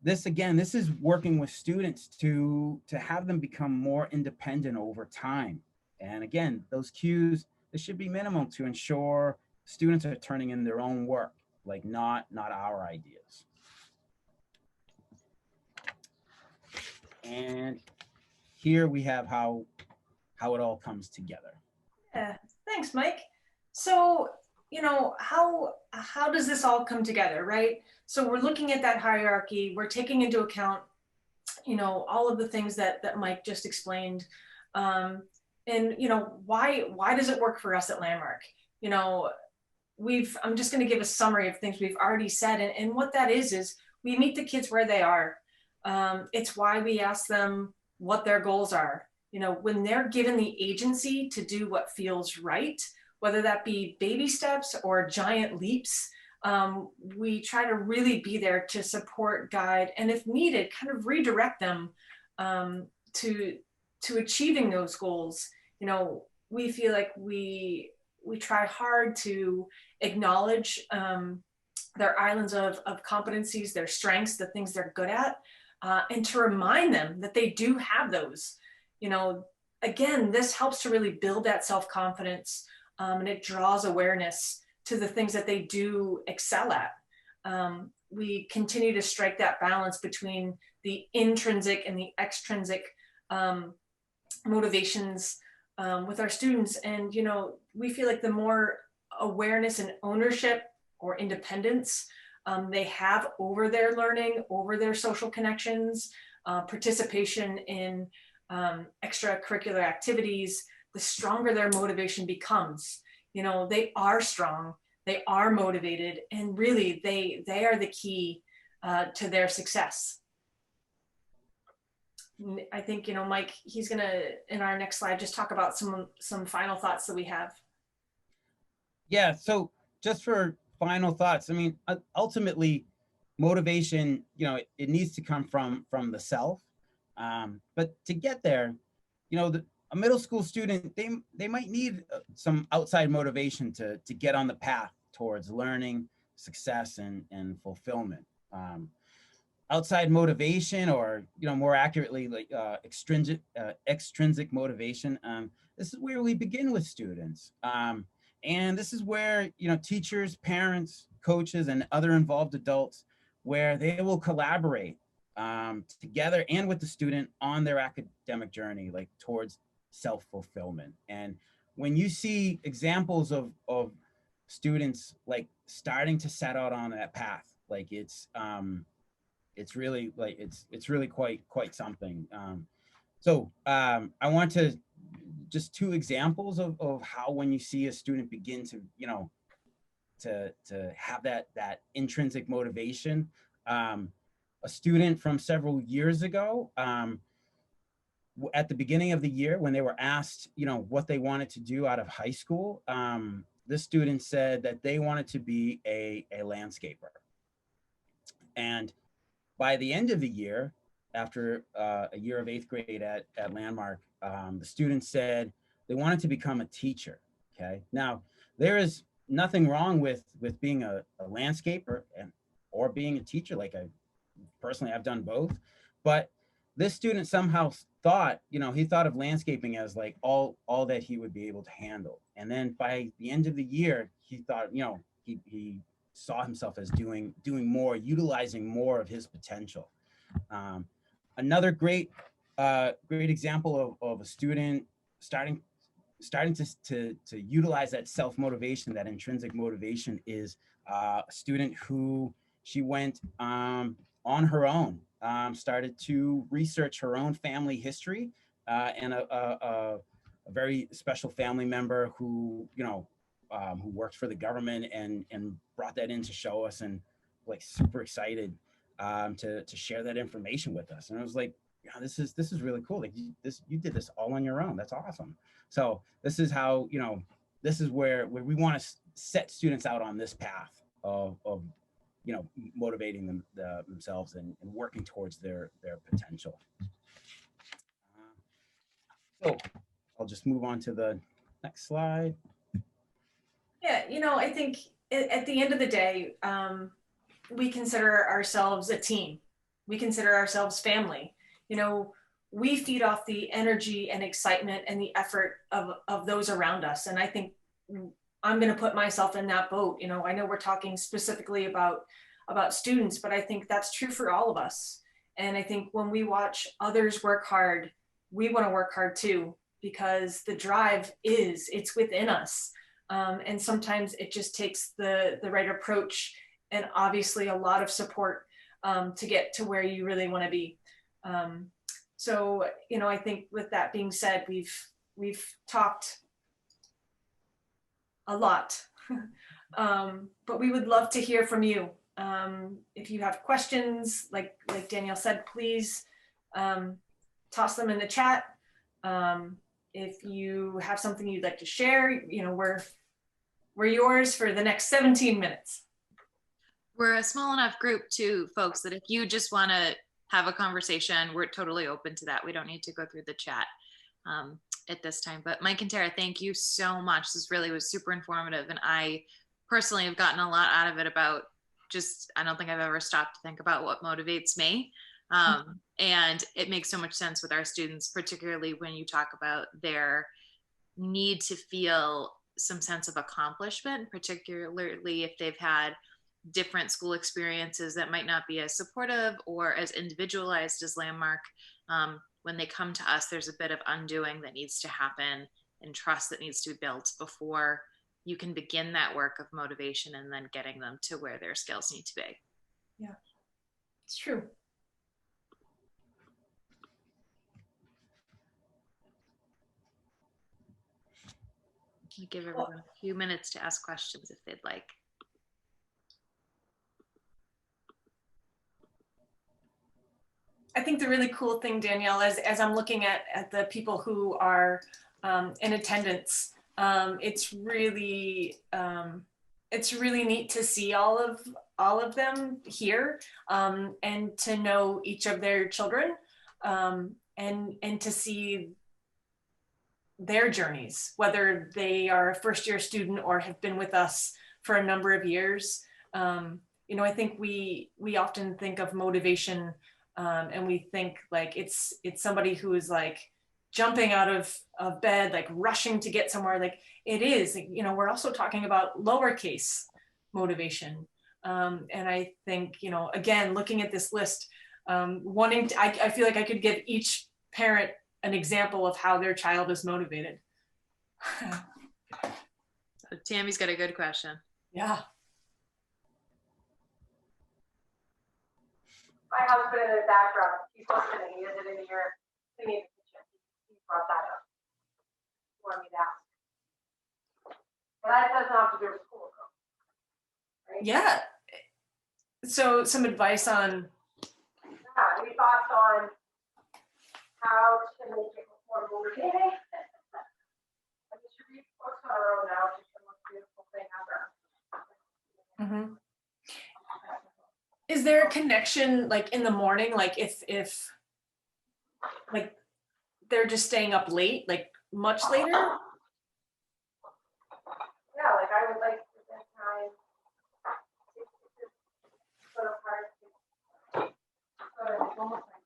this again, this is working with students to have them become more independent over time. And again, those cues, this should be minimal to ensure students are turning in their own work, like not our ideas. And here we have how it all comes together. Yeah, thanks, Mike. So, you know, how does this all come together, right? So we're looking at that hierarchy. We're taking into account, you know, all of the things that Mike just explained. And you know, why does it work for us at Landmark? You know, I'm just going to give a summary of things we've already said, and what that is we meet the kids where they are. It's why we ask them what their goals are. You know, when they're given the agency to do what feels right, whether that be baby steps or giant leaps, we try to really be there to support, guide, and if needed, kind of redirect them to achieving those goals. You know, we feel like we try hard to acknowledge their islands of competencies, their strengths, the things they're good at, and to remind them that they do have those. You know, again, this helps to really build that self-confidence, and it draws awareness to the things that they do excel at. We continue to strike that balance between the intrinsic and the extrinsic motivations with our students. And, you know, we feel like the more awareness and ownership or independence they have over their learning, over their social connections, participation in extracurricular activities, the stronger their motivation becomes. You know, they are strong, they are motivated, and really they are the key to their success. I think, you know, Mike, he's gonna, in our next slide, just talk about some final thoughts that we have. Yeah, so just for final thoughts, I mean, ultimately, motivation, you know, it needs to come from the self. But to get there, you know, a middle school student, they might need some outside motivation to get on the path towards learning, success, and fulfillment. Outside motivation, or, you know, more accurately, like extrinsic motivation, this is where we begin with students. And this is where, you know, teachers, parents, coaches, and other involved adults, where they will collaborate together and with the student on their academic journey, like towards self-fulfillment. And when you see examples of students like starting to set out on that path. Like it's really like it's really quite something. I want to just two examples of how when you see a student begin to, you know, to have that intrinsic motivation. A student from several years ago, at the beginning of the year when they were asked, you know, what they wanted to do out of high school, this student said that they wanted to be a landscaper. And by the end of the year, after a year of 8th grade at Landmark, the student said they wanted to become a teacher. Okay. Now, there is nothing wrong with being a landscaper or being a teacher. Like I've done both, but this student somehow thought, you know, he thought of landscaping as like all that he would be able to handle. And then by the end of the year, he thought, you know, he saw himself as doing more, utilizing more of his potential. Another great example of a student starting to utilize that self-motivation, that intrinsic motivation, is a student who she went on her own, started to research her own family history, and a very special family member who, you know, who worked for the government and brought that in to show us, and like super excited to share that information with us. And I was like, yeah, this is really cool. Like you did this all on your own. That's awesome. So this is how, you know, this is where we want to set students out on this path of you know, motivating themselves and working towards their potential. So I'll just move on to the next slide. Yeah, you know, I think at the end of the day, we consider ourselves a team. We consider ourselves family. You know, we feed off the energy and excitement and the effort of those around us. And I think I'm going to put myself in that boat. You know, I know we're talking specifically about students, but I think that's true for all of us. And I think when we watch others work hard, we want to work hard too, because the drive it's within us. And sometimes it just takes the right approach and obviously a lot of support to get to where you really want to be. So, you know, I think with that being said, we've talked a lot, but we would love to hear from you. If you have questions, like Danielle said, please toss them in the chat. If you have something you'd like to share, you know, we're yours for the next 17 minutes. We're a small enough group too, folks, that if you just want to have a conversation, we're totally open to that. We don't need to go through the chat at this time. But Mike and Tara, thank you so much. This really was super informative. And I personally have gotten a lot out of it about just, I don't think I've ever stopped to think about what motivates me. And it makes so much sense with our students, particularly when you talk about their need to feel some sense of accomplishment, particularly if they've had different school experiences that might not be as supportive or as individualized as Landmark. When they come to us, there's a bit of undoing that needs to happen and trust that needs to be built before you can begin that work of motivation and then getting them to where their skills need to be. Yeah, it's true. I'll give everyone a few minutes to ask questions if they'd like. I think the really cool thing, Danielle, as I'm looking at the people who are in attendance, it's really neat to see all of them here, and to know each of their children, and to see their journeys, whether they are a first-year student or have been with us for a number of years. You know, I think we often think of motivation, and we think like it's somebody who is like jumping out of bed, like rushing to get somewhere. Like it is, you know, we're also talking about lowercase motivation. And I think, you know, again, looking at this list, I feel like I could give each parent an example of how their child is motivated. Tammy's got a good question. Yeah. My husband in the background, he's listening, he has it in your thingy in the kitchen. He brought that up. He wanted me to ask. But that doesn't have to do with school, though. Right? Yeah. So some advice on, Yeah, any thoughts on how to make it more motivating? I mean, she reads books on her own now, she's the most beautiful thing ever. is there a connection like in the morning, like if like they're just staying up late, like much later? Yeah, like I would like to spend time. It's sort of hard to sort of almost like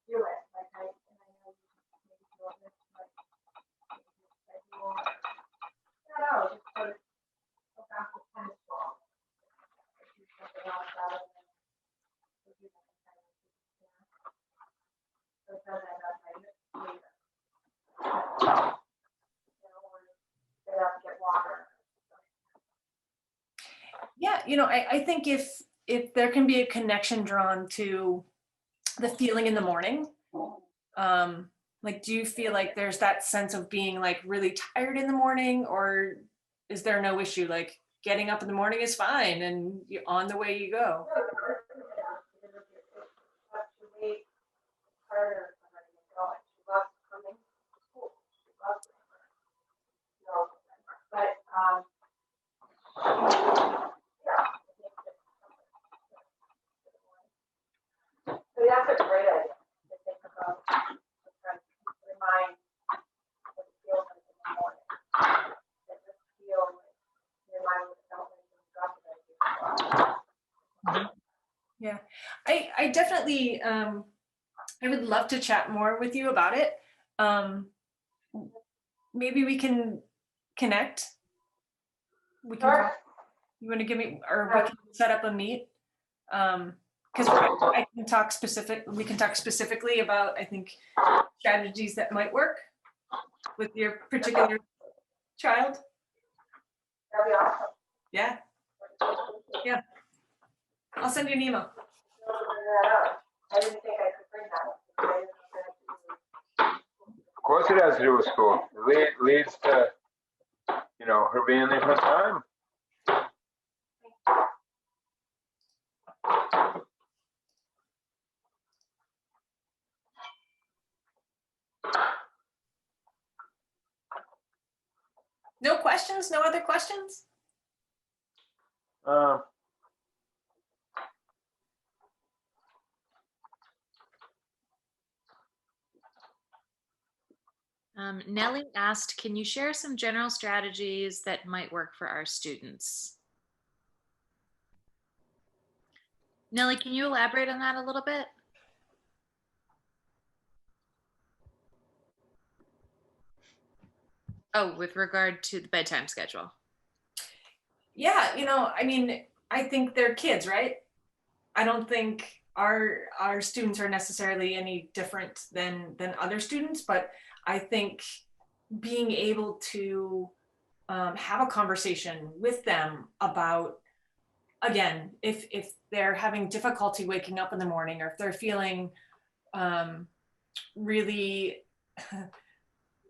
do it. Like I know you maybe feel this, but maybe your schedule. I don't know, just sort of go back to tennis ball. Do something else rather than do that kind of thing. So it does end up later. Get up, get water. Yeah, I think if there can be a connection drawn to the feeling in the morning, like do you feel like there's that sense of being like really tired in the morning, or is there no issue, like getting up in the morning is fine and you on the way you go? Harder for her to get going. She loves coming to school. She loves it. But yeah, so that's a great idea to think about, to try to remind what it feels like in the morning. That just feel like your mind was felt like you got the idea. Yeah, I definitely I would love to chat more with you about it. Maybe we can connect. We can Sure. talk. You want to give me, or we can set up a meet? Because I can talk we can talk specifically about, I think, strategies that might work with your particular child. That'd be awesome. Yeah. Yeah. I'll send you an email. I didn't think I could bring that up. Of course it has to do with school. It leads to, her being there for time. No questions? No other questions? Nellie asked, can you share some general strategies that might work for our students? Nellie, can you elaborate on that a little bit? Oh, with regard to the bedtime schedule. Yeah, I mean, I think they're kids, right? I don't think our students are necessarily any different than other students, but I think being able to have a conversation with them about, again, if they're having difficulty waking up in the morning, or if they're feeling really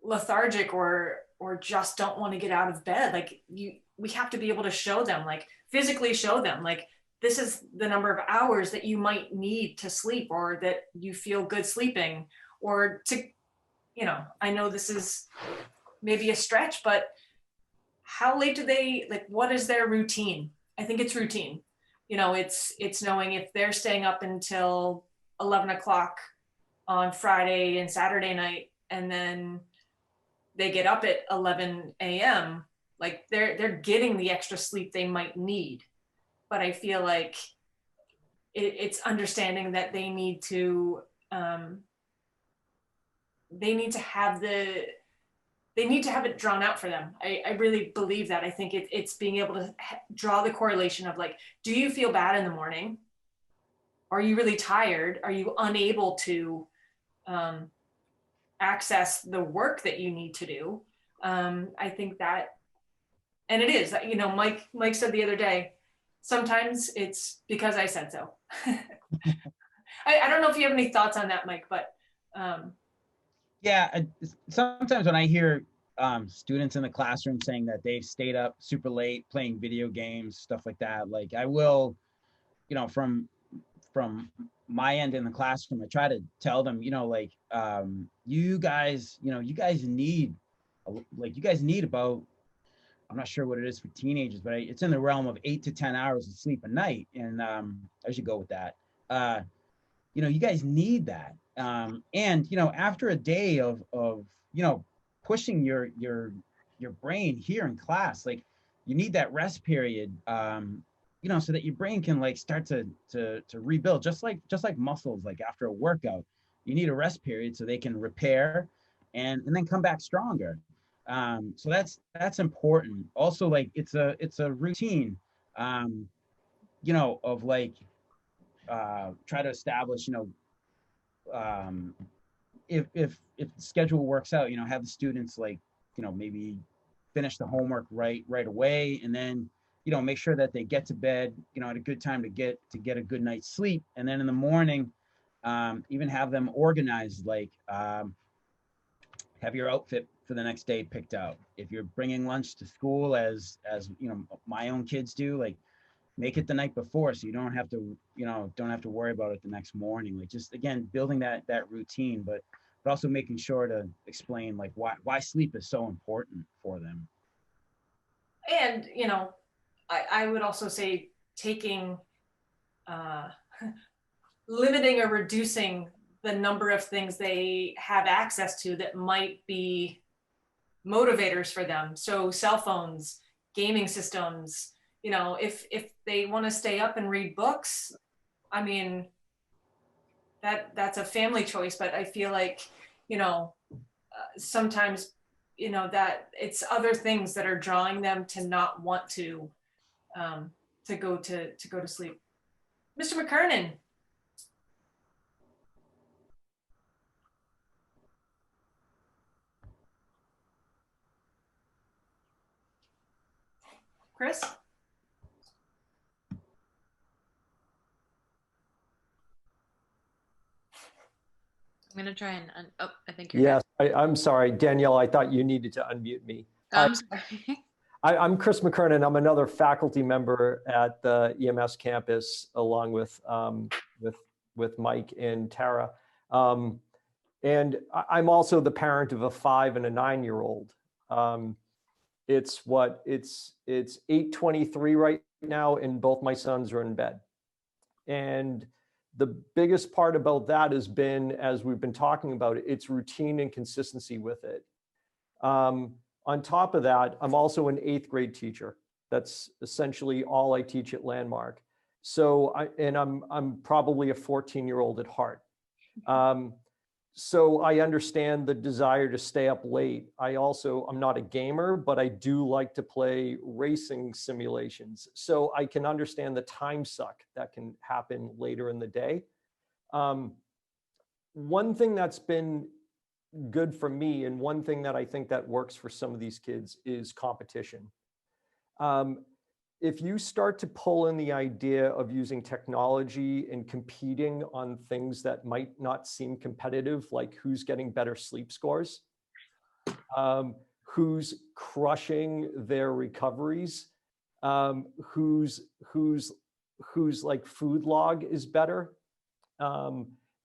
lethargic or just don't want to get out of bed, like we have to be able to show them, like physically show them, like this is the number of hours that you might need to sleep, or that you feel good sleeping, or to, I know this is maybe a stretch, but how late do they, like, what is their routine? I think it's routine. It's knowing if they're staying up until 11 o'clock on Friday and Saturday night, and then they get up at 11 a.m., like they're getting the extra sleep they might need. But I feel like it's understanding that they need to have it drawn out for them. I really believe that. I think it's being able to draw the correlation of, like, do you feel bad in the morning? Are you really tired? Are you unable to access the work that you need to do? I think that, and it is, you know, Mike said the other day, sometimes it's because I said so. I don't know if you have any thoughts on that, Mike, but Yeah, sometimes when I hear students in the classroom saying that they've stayed up super late playing video games, stuff like that, like I will, you know, from my end in the classroom, I try to tell them, you know, like you guys, you guys need, like you guys need about, I'm not sure what it is for teenagers, but it's in the realm of 8 to 10 hours of sleep a night, and I should go with that. You know, you guys need that. And you know, after a day of you know, pushing your brain here in class, like you need that rest period, you know, so that your brain can like start to rebuild, just like muscles, like after a workout, you need a rest period so they can repair and then come back stronger. So that's important. Also, like it's a routine, you know, of like try to establish, you know, if the schedule works out, you know, have the students like, you know, maybe finish the homework right away, and then, you know, make sure that they get to bed, you know, at a good time to get a good night's sleep, and then in the morning, even have them organized, like have your outfit for the next day picked out. If you're bringing lunch to school, as you know, my own kids do, like make it the night before so you don't have to, you know, don't have to worry about it the next morning. Like just again building that routine, but also making sure to explain like why sleep is so important for them. and you know, I would also say taking limiting or reducing the number of things they have access to that might be motivators for them. So cell phones, gaming systems, you know, if they want to stay up and read books, I mean, that's a family choice, but I feel like, you know, sometimes, you know, that it's other things that are drawing them to not want to go to sleep. Mr. McKernan. Chris? I'm gonna try and oh, I think you're Yes, I'm sorry, Danielle, I thought you needed to unmute me. good. I'm sorry. I'm Chris McKernan. I'm another faculty member at the EMS campus, along with Mike and Tara. And I'm also the parent of a 5 and a 9-year-old. It's 8:23 right now, and both my sons are in bed. And the biggest part about that has been, as we've been talking about it, it's routine and consistency with it. On top of that, I'm also an 8th grade teacher. That's essentially all I teach at Landmark. So I'm probably a 14-year-old at heart. So I understand the desire to stay up late. I'm not a gamer, but I do like to play racing simulations. So I can understand the time suck that can happen later in the day. One thing that's been good for me, and one thing that I think that works for some of these kids, is competition. If you start to pull in the idea of using technology and competing on things that might not seem competitive, like who's getting better sleep scores, who's crushing their recoveries, whose like food log is better.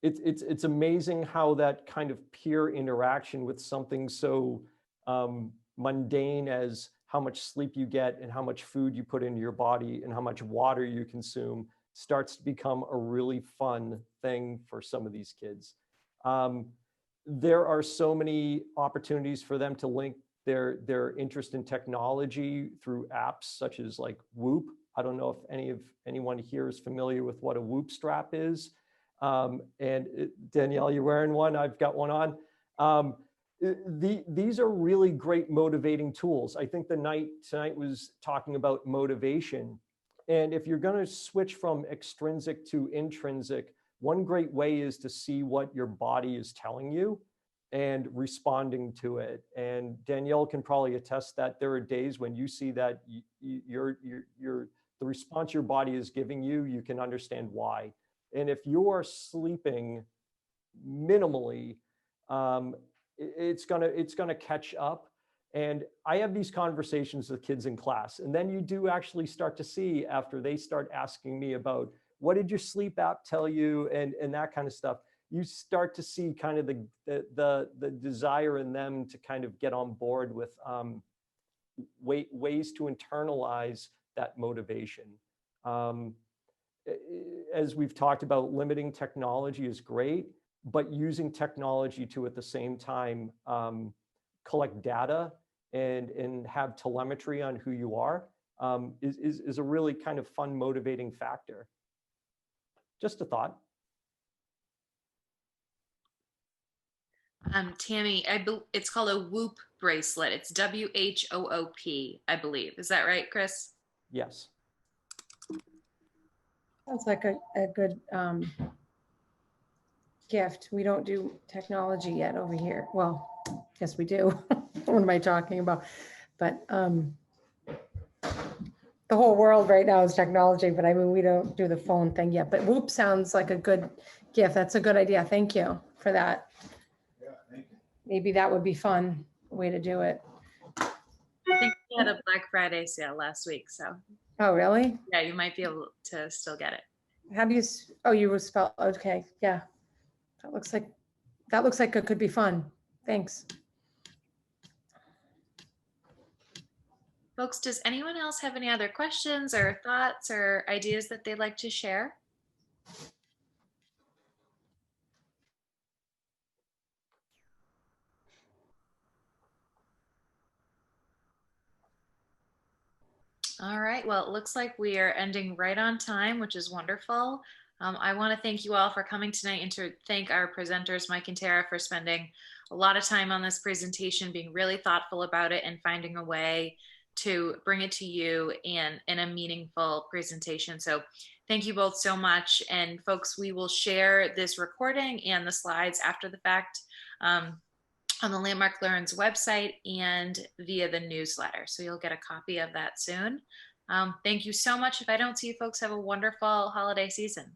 It's amazing how that kind of peer interaction with something so mundane as how much sleep you get and how much food you put into your body and how much water you consume starts to become a really fun thing for some of these kids. There are so many opportunities for them to link their interest in technology through apps such as like Whoop. I don't know if anyone here is familiar with what a Whoop strap is. Danielle, you're wearing one. I've got one on. These are really great motivating tools. I think tonight was talking about motivation. And if you're going to switch from extrinsic to intrinsic, one great way is to see what your body is telling you and responding to it. And Danielle can probably attest that there are days when you see that the response your body is giving you, you can understand why. And if you are sleeping minimally, it's gonna catch up. And I have these conversations with kids in class, and then you do actually start to see, after they start asking me about what did your sleep app tell you, and that kind of stuff, you start to see kind of the desire in them to kind of get on board with ways to internalize that motivation. As we've talked about, limiting technology is great, but using technology to at the same time collect data and have telemetry on who you are is a really kind of fun, motivating factor. Just a thought. Tammy, it's called a Whoop bracelet. It's WHOOP, I believe. Is that right, Chris? Yes. Sounds like a good gift. We don't do technology yet over here. Well, yes, we do. What am I talking about? But the whole world right now is technology, but I mean, we don't do the phone thing yet. But Whoop sounds like a good gift. That's a good idea. Thank you for that. Yeah, thank you. Maybe that would be fun way to do it. I think we had a Black Friday sale last week, so. Oh, really? Yeah, you might be able to still get it. How do you, oh, you were spelled, okay, yeah. That looks like it could be fun. Thanks. Folks, does anyone else have any other questions or thoughts or ideas that they'd like to share? All right, well, it looks like we are ending right on time, which is wonderful. I want to thank you all for coming tonight, and to thank our presenters, Mike and Tara, for spending a lot of time on this presentation, being really thoughtful about it and finding a way to bring it to you in a meaningful presentation. So thank you both so much. And folks, we will share this recording and the slides after the fact on the Landmark Learns website and via the newsletter. So you'll get a copy of that soon. Thank you so much. If I don't see you folks, have a wonderful holiday season.